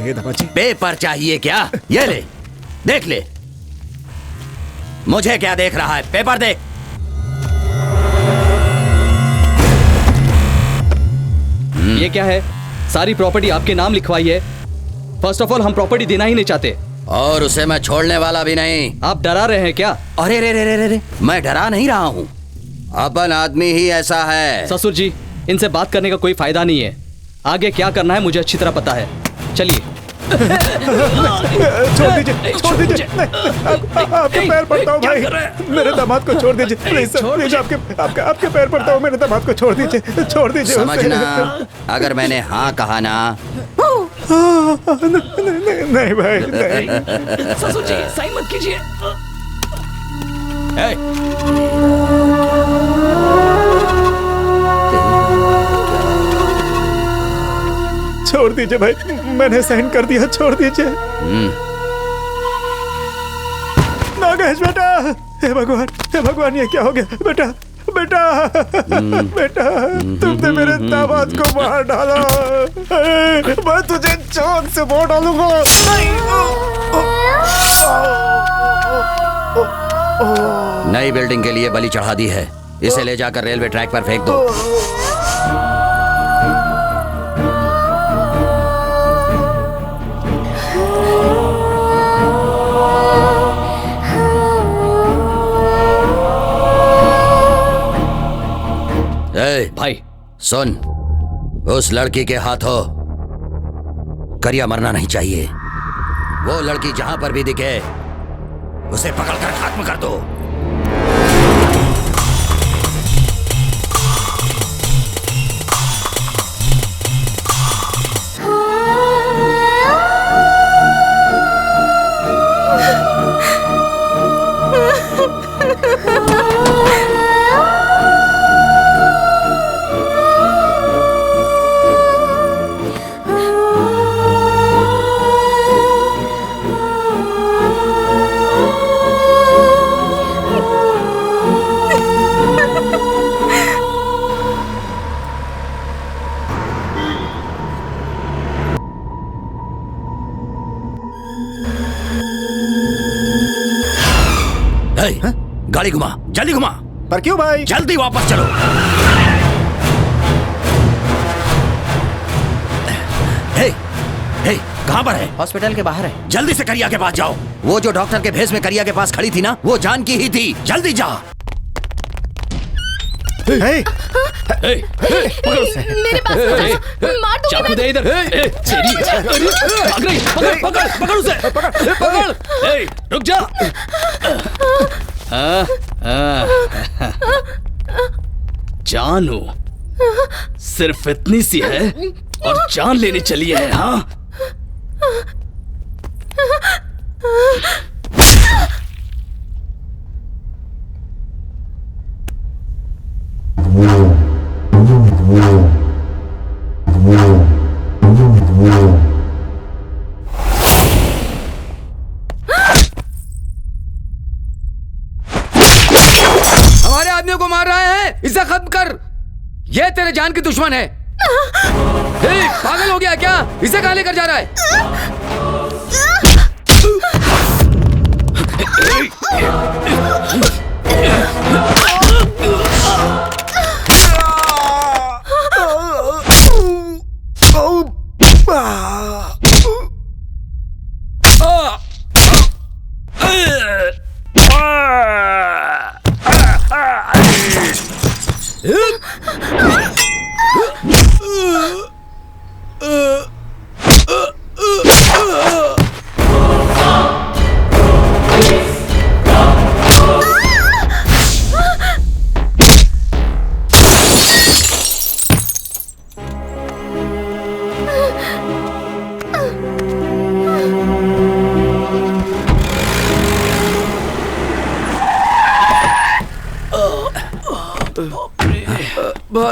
पेपर चाहिए क्या? ये ले, देख ले। मुझे क्या देख रहा है? पेपर देख। ये क्या है? सारी प्रॉपर्टी आपके नाम लिखवाई है। फर्स्ट ऑफ ऑल हम प्रॉपर्टी देना ही नहीं चाहते, और उसे मैं छोड़ने वाला भी नहीं। आप डरा रहे हैं क्या? अरे रे रे रे रे, मैं डरा नहीं रहा हूँ, अपन आदमी ही ऐसा है। ससुर जी, इनसे बात करने का कोई फायदा नहीं है। आगे क्या करना है मुझे अच्छी तरह पता है, चलिए। छोड़ दीजिए, आपके पैर पड़ता हूँ भाई, मेरे दामाद को छोड़ दीजिए प्लीज, प्लीज आपके पैर पड़ता हूँ, मेरे दामाद को छोड़ दीजिए। समझना, अगर मैंने हाँ कहा ना। नहीं भाई नहीं। ससुर जी साइन मत कीजिए। छोड़ दीजिए भाई, मैंने साइन कर दिया, छोड़ दीजिए। नागेश बेटा, हे भगवान ये क्या हो गया? बेटा तुमने मेरे दामाद को मार डाला, मैं तुझे चौक से मार डालूंगा। नई बिल्डिंग के लिए बलि चढ़ा दी है, इसे ले जाकर रेलवे ट्रैक पर फेंक दो। भाई सुन, उस लड़की के हाथों करिया मरना नहीं चाहिए। वो लड़की जहां पर भी दिखे उसे पकड़कर खत्म कर दो। गाड़ी घुमा, जल्दी घुमा। पर क्यों भाई? जल्दी वापस चलो। हे, कहाँ पर है? हॉस्पिटल के बाहर है। जल्दी से करिया के पास जाओ। वो जो डॉक्टर के भेस में करिया के पास खड़ी थी ना, वो जान की ही थी। जल्दी जा। मेरे पास मार दूंगी। चाकू दे इधर। पकड़ उसे, पकड़। रुक जा। जानू सिर्फ इतनी सी है और जान लेने चली है। हाँ, इसे खत्म कर। ये तेरे जान की दुश्मन है। पागल हो गया क्या? इसे कहाँ लेकर जा रहा है?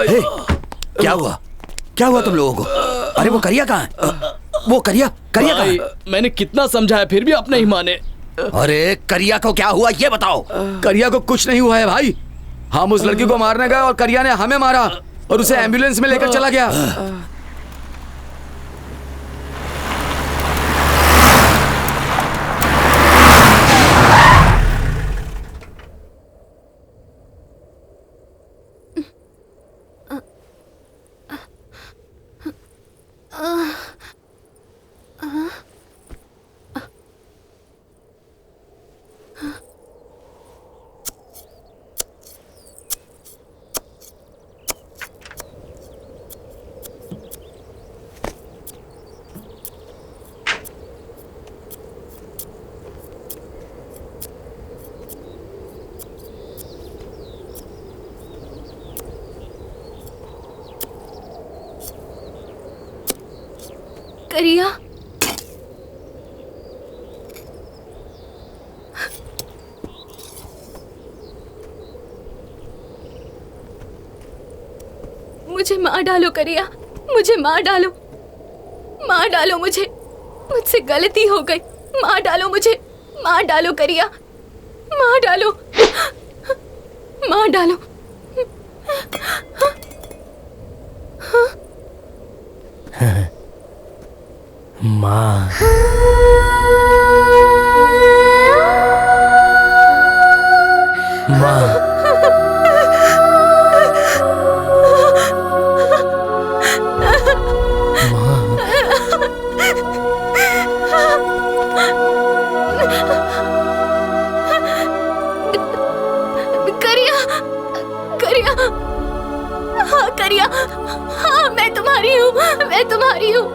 हे, क्या हुआ? क्या हुआ तुम लोगों को? अरे वो करिया कहाँ है? वो करिया कहाँ है? मैंने कितना समझाया फिर भी आप नहीं माने। अरे करिया को क्या हुआ ये बताओ। करिया को कुछ नहीं हुआ है भाई। हम उस लड़की को मारने गए और करिया ने हमें मारा और उसे एम्बुलेंस में लेकर चला गया। करिया, मुझे मार डालो करिया, मुझे मार डालो, मार डालो मुझे, मुझसे गलती हो गई, मार डालो मुझे, मार डालो करिया, मार डालो, मार डालो। माँ माँ करिया, करिया, हाँ करिया, हाँ मैं तुम्हारी हूँ, मैं तुम्हारी हूँ,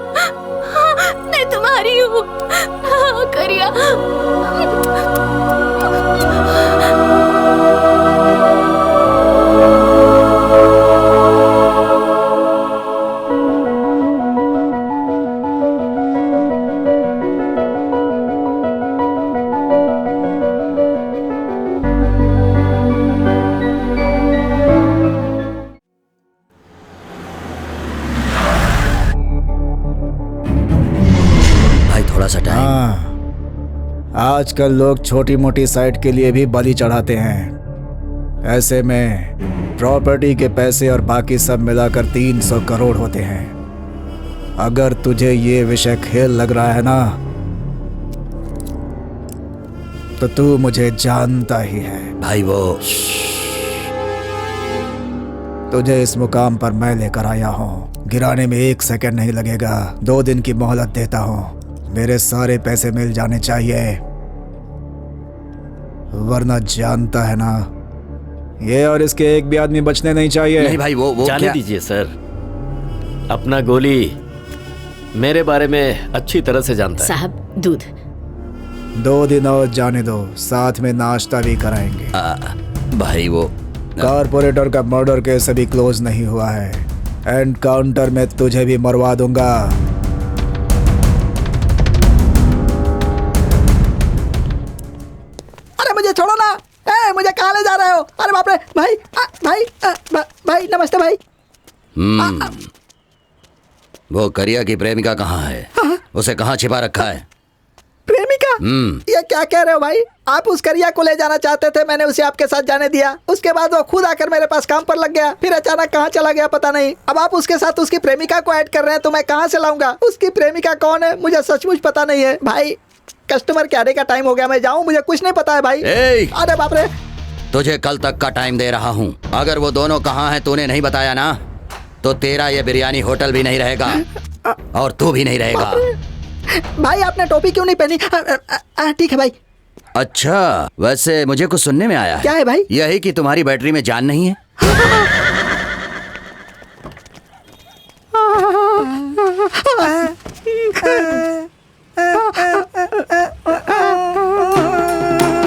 मैं तुम्हारी हूँ, हाँ करिया। आजकल लोग छोटी मोटी साइट के लिए भी बलि चढ़ाते हैं। ऐसे में प्रॉपर्टी के पैसे और बाकी सब मिलाकर 300 करोड़ होते हैं। अगर तुझे ये विषय खेल लग रहा है ना, तो तू मुझे जानता ही है। भाई वो तुझे इस मुकाम पर मैं लेकर आया हूँ। गिराने में 1 सेकंड नहीं लगेगा। 2 दिन की मोहलत देता हूँ। मेरे सारे पैसे मिल जाने चाहिए, वरना जानता है ना, ये और इसके एक भी आदमी बचने नहीं चाहिए। नहीं भाई वो जाने दीजिए सर। अपना गोली मेरे बारे में अच्छी तरह से जानता है। साहब दूध। 2 दिन और जाने दो, साथ में नाश्ता भी कराएंगे। भाई वो कारपोरेटर का मर्डर केस अभी क्लोज नहीं हुआ है। एनकाउंटर में तुझे भी मरवा दूंगा। अरे मुझे छोड़ो ना। मुझे कहाँ ले जा रहे हो? अरे बाप रे भाई, भाई नमस्ते भाई। वो करिया की प्रेमिका कहाँ है? उसे कहाँ छिपा रखा है? प्रेमिका? ये क्या कह रहे हो भाई? आप उस करिया को ले जाना चाहते थे, मैंने उसे आपके साथ जाने दिया। उसके बाद वो खुद आकर मेरे पास काम पर लग गया, फिर अचानक कहाँ चला गया पता नहीं। अब आप उसके साथ उसकी प्रेमिका को ऐड कर रहे हैं, तो मैं कहाँ से लाऊंगा? उसकी प्रेमिका कौन है मुझे सचमुच पता नहीं है भाई। कस्टमर के आने का टाइम हो गया, मैं जाऊँ? मुझे कुछ नहीं पता है भाई। अरे बाप रे। तुझे कल तक का टाइम दे रहा हूँ। अगर वो दोनों कहाँ हैं तूने नहीं बताया ना, तो तेरा ये बिरयानी होटल भी नहीं रहेगा और तू भी नहीं रहेगा। भाई आपने टोपी क्यों नहीं पहनी? ठीक है भाई। अच्छा, वैसे मुझे कुछ सुनने में आया है। क्या है भाई? यही कि तुम्हारी बैटरी में जान नहीं है।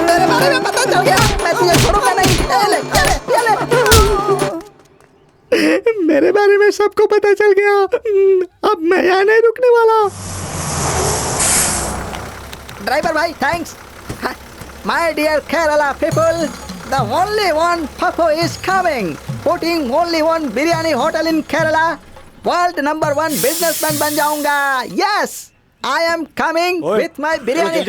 तेरे बारे में पता चल गया, मैं तुझे छोड़ूंगा नहीं। ये ले। मेरे बारे में सबको पता चल गया, अब मैं यहाँ नहीं रुकने वाला। ड्राइवर भाई thanks. My dear Kerala people, the only one फफो is coming, putting only one biryani hotel in Kerala. World number 1 businessman बन जाऊंगा। Yes, I am coming with my biryani.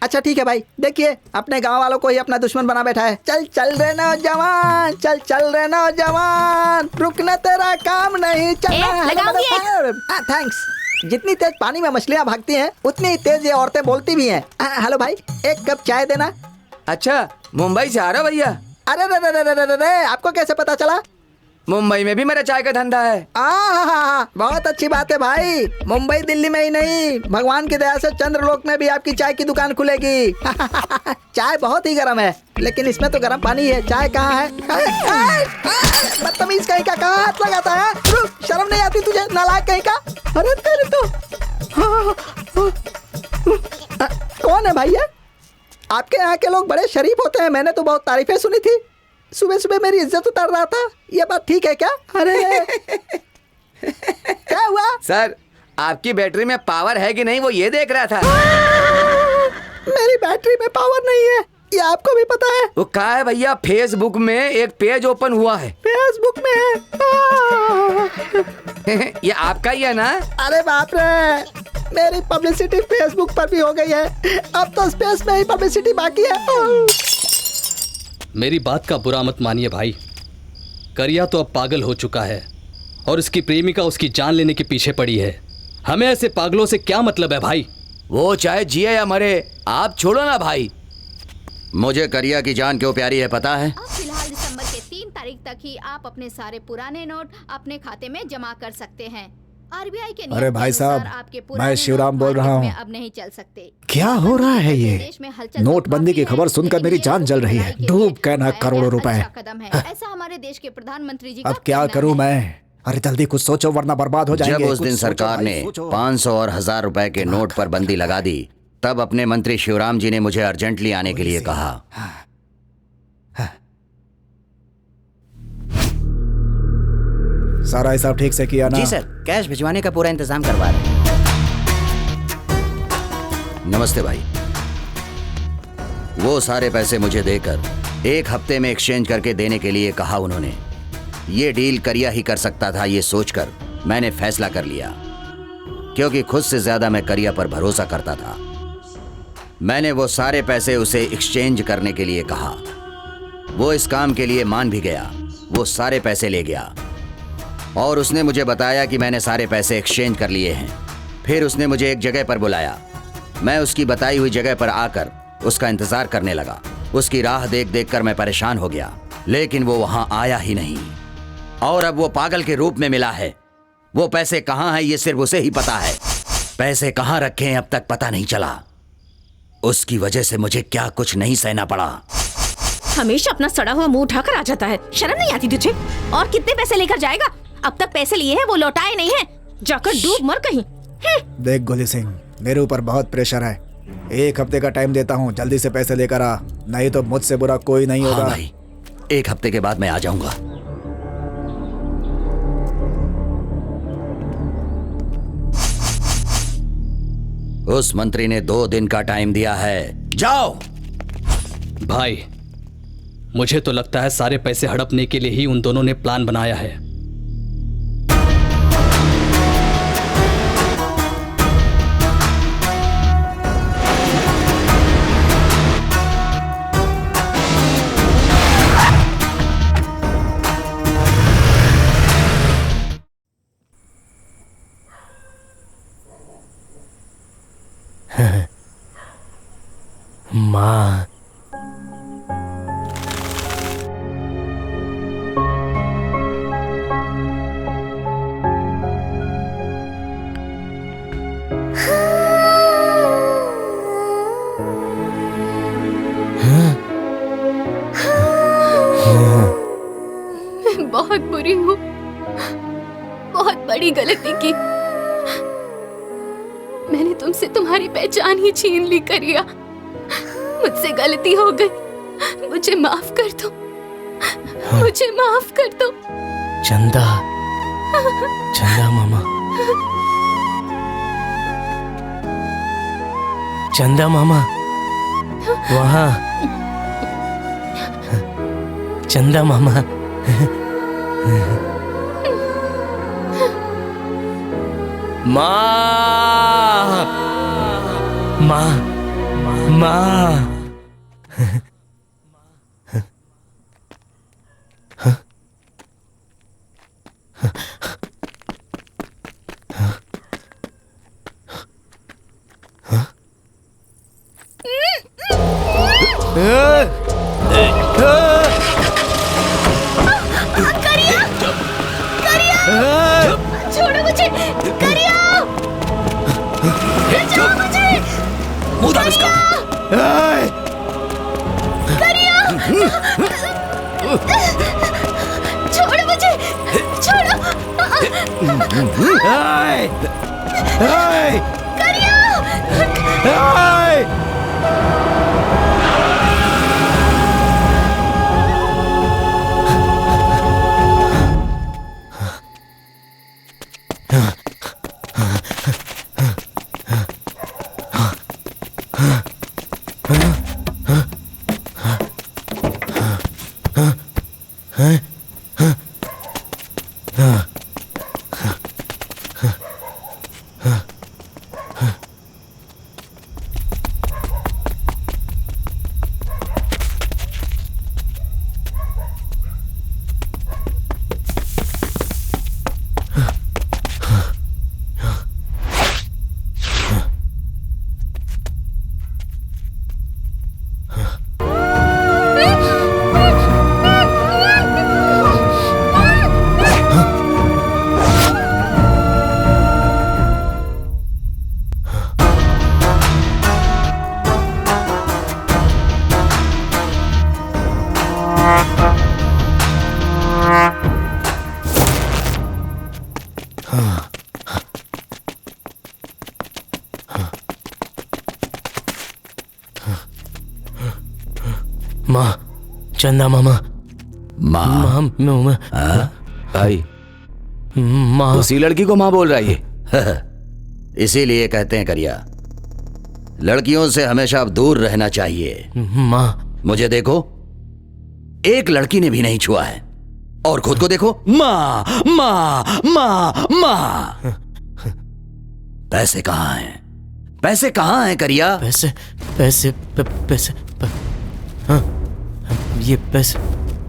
अच्छा ठीक है भाई, देखिए अपने गांव वालों को ही अपना दुश्मन बना बैठा है। चल चल रे नौजवान, चल चल रे नौजवान, रुकना तेरा काम नहीं। चलना। थैंक्स। जितनी तेज पानी में मछलियाँ भागती हैं, उतनी ही तेज ये औरतें बोलती भी हैं। हेलो भाई, एक कप चाय देना। अच्छा, मुंबई से आ रहा भैया? अरे रे, आपको कैसे पता चला? मुंबई में भी मेरा चाय का धंधा है। बहुत अच्छी बात है भाई। मुंबई दिल्ली में ही नहीं, भगवान की दया से चंद्रलोक में भी आपकी चाय की दुकान खुलेगी। चाय बहुत ही गर्म है, लेकिन इसमें तो गर्म पानी है। चाय कहाँ है? बदतमीज कहीं का, कहाँ हाथ लगाता है? शर्म नहीं आती तुझे, नालायक कहीं का? अरे तेरे तो कौन है भैया? आपके यहाँ के लोग बड़े शरीफ होते हैं, मैंने तो बहुत तारीफें सुनी थी। सुबह सुबह मेरी इज्जत उतार रहा था, ये बात ठीक है क्या? अरे क्या हुआ? सर, आपकी बैटरी में पावर है कि नहीं वो ये देख रहा था। मेरी बैटरी में पावर नहीं है, ये आपको भी पता है? वो कहा है भैया, फेसबुक में एक पेज ओपन हुआ है। फेसबुक में है? ये आपका ही है ना? अरे बाप रे, मेरी पब्लिसिटी फेसबुक पर भी हो गई है, अब तो स्पेस में ही पब्लिसिटी बाकी है। मेरी बात का बुरा मत मानिए भाई, करिया तो अब पागल हो चुका है और उसकी प्रेमिका उसकी जान लेने के पीछे पड़ी है। हमें ऐसे पागलों से क्या मतलब है भाई? वो चाहे जिए या मरे, आप छोड़ो ना भाई। मुझे करिया की जान क्यों प्यारी है पता है? फिलहाल दिसंबर के 3 तारीख तक ही आप अपने सारे पुराने नोट अपने खाते में जमा कर सकते हैं। आरबीआई के अरे भाई साहब, मैं शिवराम बोल रहा हूँ। अब नहीं चल सकते। क्या हो रहा है ये? नोटबंदी की खबर सुनकर मेरी जान जल रही है। डूब गए ना करोड़ों रुपए। ऐसा हमारे देश के प्रधानमंत्री जी। अब क्या करूँ मैं? अरे जल्दी कुछ सोचो वरना बर्बाद हो जाएंगे। जब उस दिन सरकार ने 500 और 1000 रुपए के नोट पर बंदी लगा दी, तब अपने मंत्री शिवराम जी ने मुझे अर्जेंटली आने के लिए कहा। सारा हिसाब ठीक से किया ना? जी सर, कैश भिजवाने का पूरा इंतजाम करवा रहे हैं। नमस्ते भाई। वो सारे पैसे मुझे देकर 1 हफ्ते में एक्सचेंज करके देने के लिए कहा उन्होंने। ये डील करिया ही कर सकता था, ये सोचकर मैंने फैसला कर लिया, क्योंकि खुद से ज्यादा मैं करिया पर भरोसा करता था। मैंने वो सारे पैसे उसे एक्सचेंज करने के लिए कहा। वो इस काम के लिए मान भी गया। वो सारे पैसे ले गया और उसने मुझे बताया कि मैंने सारे पैसे एक्सचेंज कर लिए हैं। फिर उसने मुझे एक जगह पर बुलाया। मैं उसकी बताई हुई जगह पर आकर उसका इंतजार करने लगा। उसकी राह देख देख कर मैं परेशान हो गया, लेकिन वो वहां आया ही नहीं। और अब वो पागल के रूप में मिला है। वो पैसे कहाँ हैं ये सिर्फ उसे ही पता है। पैसे कहाँ रखे हैं अब तक पता नहीं चला। उसकी वजह से मुझे क्या कुछ नहीं सहना पड़ा। हमेशा अपना सड़ा हुआ मुंह उठाकर आ जाता है, शर्म नहीं आती तुझे? और कितने पैसे लेकर जाएगा? अब तक पैसे लिए हैं, वो लौटाए नहीं हैं। जाकर डूब मर कहीं। देख गोली सिंह, मेरे ऊपर बहुत प्रेशर है। 1 हफ्ते का टाइम देता हूँ, जल्दी से पैसे लेकर आ, नहीं तो मुझसे बुरा कोई नहीं होगा। हाँ भाई, 1 हफ्ते के बाद मैं आ जाऊंगा। उस मंत्री ने 2 दिन का टाइम दिया है, जाओ। भाई, मुझे तो लगता है सारे पैसे हड़पने के लिए ही उन दोनों ने प्लान बनाया है। माँ। मैं बहुत बुरी हूँ, बहुत बड़ी गलती की। मैंने तुमसे तुम्हारी पहचान ही छीन ली करिया। मुझसे गलती हो गई, मुझे माफ कर दो, मुझे माफ कर दो। चंदा, चंदा मामा, चंदा मामा, वहाँ चंदा मामा। माँ, माँ, माँ। करिया, करिया, छोड़ो मुझे, करिया, बचाओ मुझे, मुंह दाब इसका। करिया, छोड़ो मुझे, छोड़ो, करिया। माँ, चंदा मामा, माँ, माँ, भाई, माँ। उसी लड़की को माँ बोल रहा है। इसीलिए कहते हैं करिया, लड़कियों से हमेशा दूर रहना चाहिए। माँ, मुझे देखो, एक लड़की ने भी नहीं छुआ है, और खुद को देखो, माँ, माँ, माँ, माँ। पैसे कहाँ हैं? पैसे कहाँ हैं करिया? पैसे, पैसे, पैसे, हाँ, ये पैसे,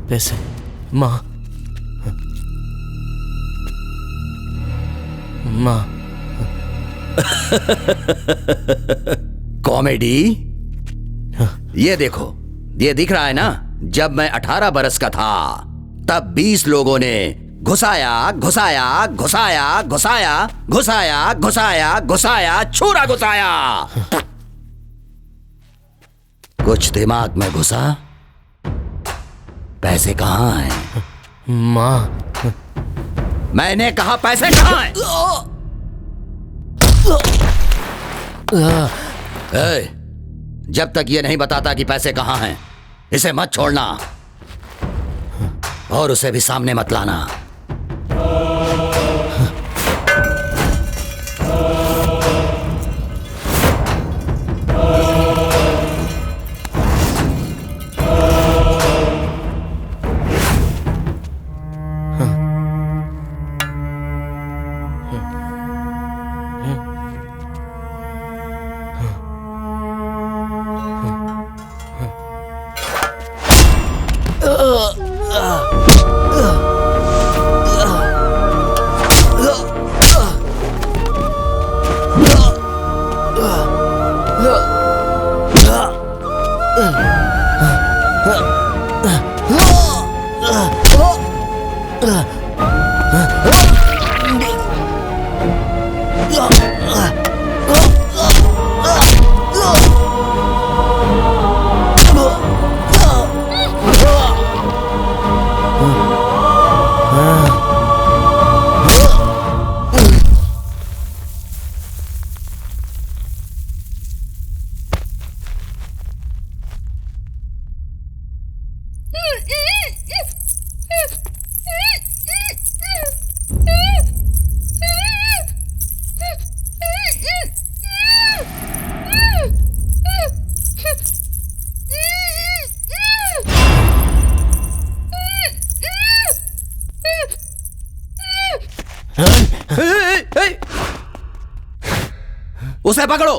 पैसे, माँ, माँ। कॉमेडी? ये देखो, ये दिख रहा है ना, जब मैं 18 बरस का था तब 20 लोगों ने घुसाया घुसाया घुसाया घुसाया घुसाया घुसाया घुसाया छुरा घुसाया। कुछ दिमाग में घुसा? पैसे कहाँ हैं? माँ, मैंने कहा पैसे कहाँ हैं? जब तक ये नहीं बताता कि पैसे कहाँ हैं, इसे मत छोड़ना और उसे भी सामने मत लाना। उसे पकड़ो।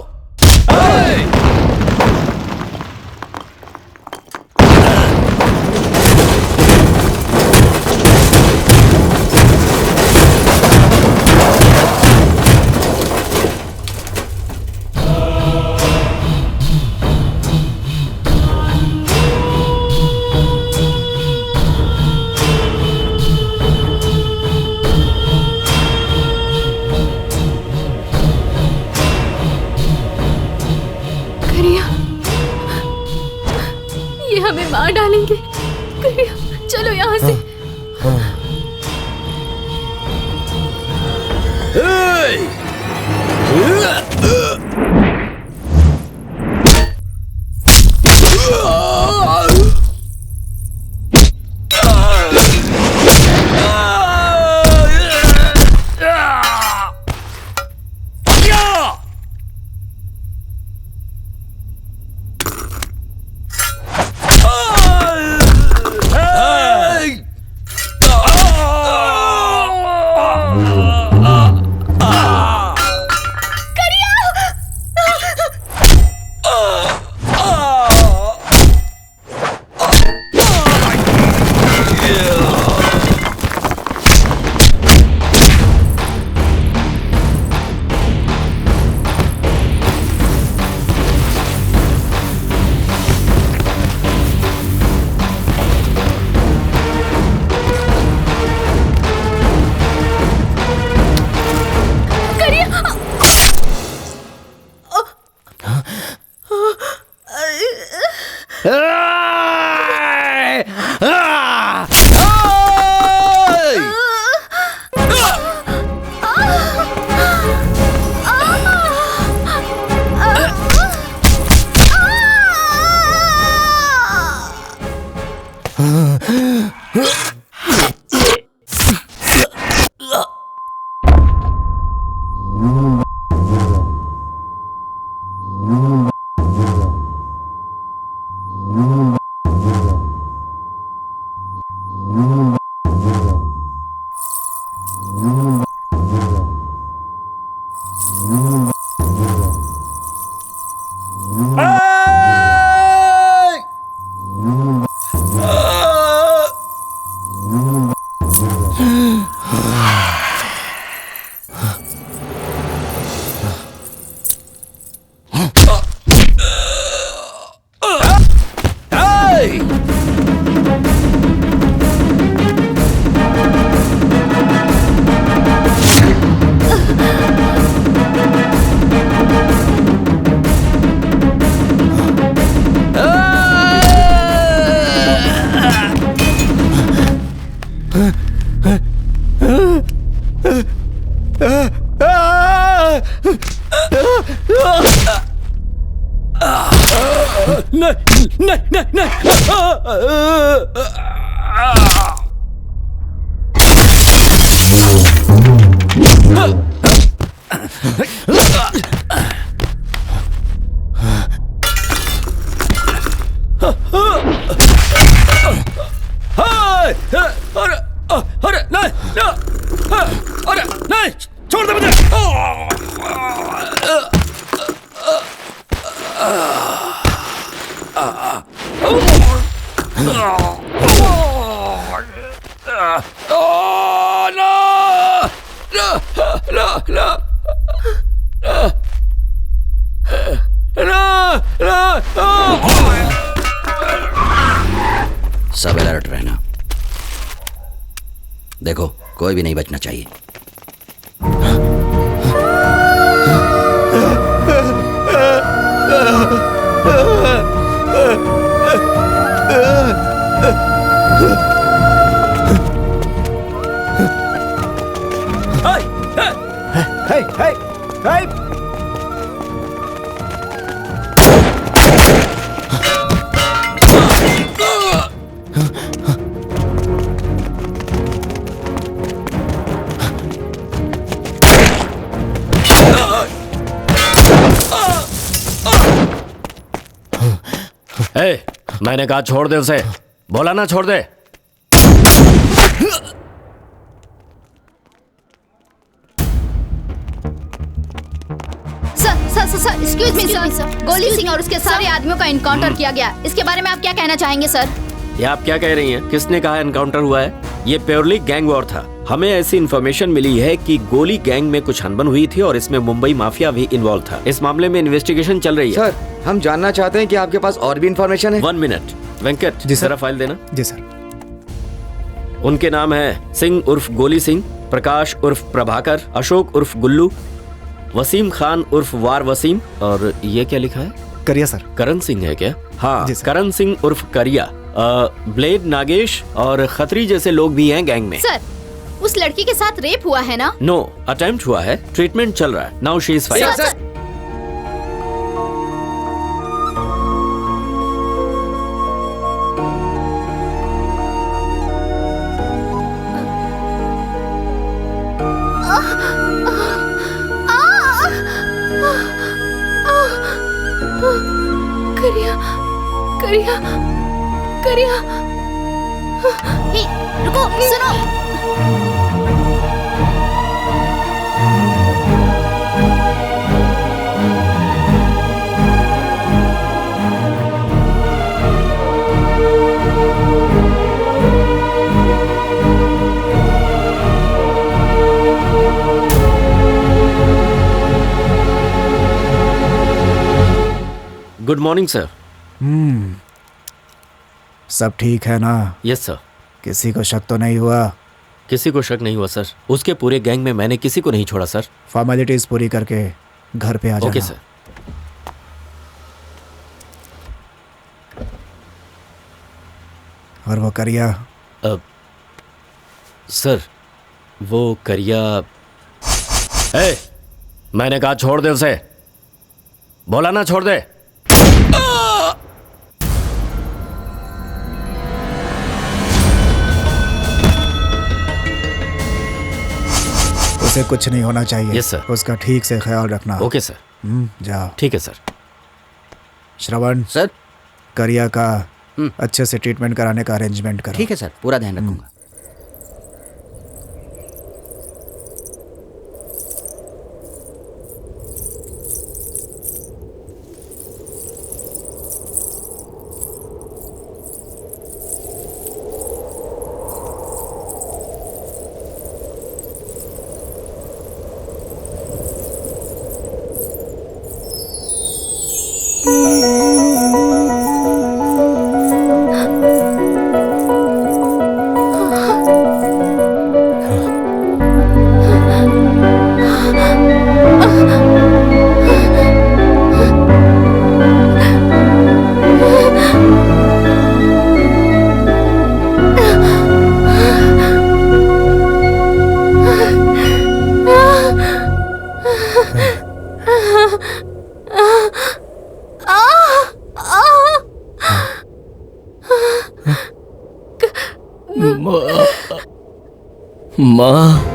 मार डालेंगे। करिया, चलो यहाँ से। छोड़ दे मुझे। सब अलर्ट रहना। देखो कोई भी नहीं बचना चाहिए। Hey, hey, hey! ए, मैंने कहा छोड़ दे उसे। बोला ना छोड़ दे। सर, एक्सक्यूज मी सर, गोली सिंह और उसके सारे आदमियों का इनकाउंटर किया गया। इसके बारे में आप क्या कहना चाहेंगे सर? ये आप क्या कह रही हैं? किसने कहा एनकाउंटर हुआ है? ये प्योरली गैंग वॉर था। हमें ऐसी इन्फॉर्मेशन मिली है कि गोली गैंग में कुछ अनबन हुई थी और इसमें मुंबई माफिया भी इन्वॉल्व था। इस मामले में इन्वेस्टिगेशन चल रही है। सर, हम जानना चाहते हैं कि आपके पास और भी इन्फॉर्मेशन है। 1 मिनट वेंकट, जी सर, फाइल देना। जी सर। उनके नाम है सिंह उर्फ गोली सिंह, प्रकाश उर्फ प्रभाकर, अशोक उर्फ गुल्लू, वसीम खान उर्फ वार वसीम, और ये क्या लिखा है? करिया सर। करण सिंह है क्या? हाँ, करण सिंह उर्फ करिया, ब्लेड नागेश और खत्री जैसे लोग भी हैं गैंग में। सर, उस लड़की के साथ रेप हुआ है ना? नो, अटेम्प्ट हुआ है, ट्रीटमेंट चल रहा है। Now she is fine. करिया, करिया, हे, रुको, सुनो। Good morning sir. सब ठीक है ना? Yes sir. किसी को शक तो नहीं हुआ? किसी को शक नहीं हुआ सर। उसके पूरे गैंग में मैंने किसी को नहीं छोड़ा सर। फॉर्मेलिटीज पूरी करके घर पे आ जाना। Okay sir. और वो करिया? सर, वो करिया। ए, मैंने कहा छोड़ दे उसे। बोला ना छोड़ दे। उसे कुछ नहीं होना चाहिए। Yes sir. उसका ठीक से ख्याल रखना। Okay sir. जाओ। ठीक है सर। श्रवण सर, करिया का अच्छे से ट्रीटमेंट कराने का अरेंजमेंट करो। ठीक है सर, पूरा ध्यान रखूंगा। माँ,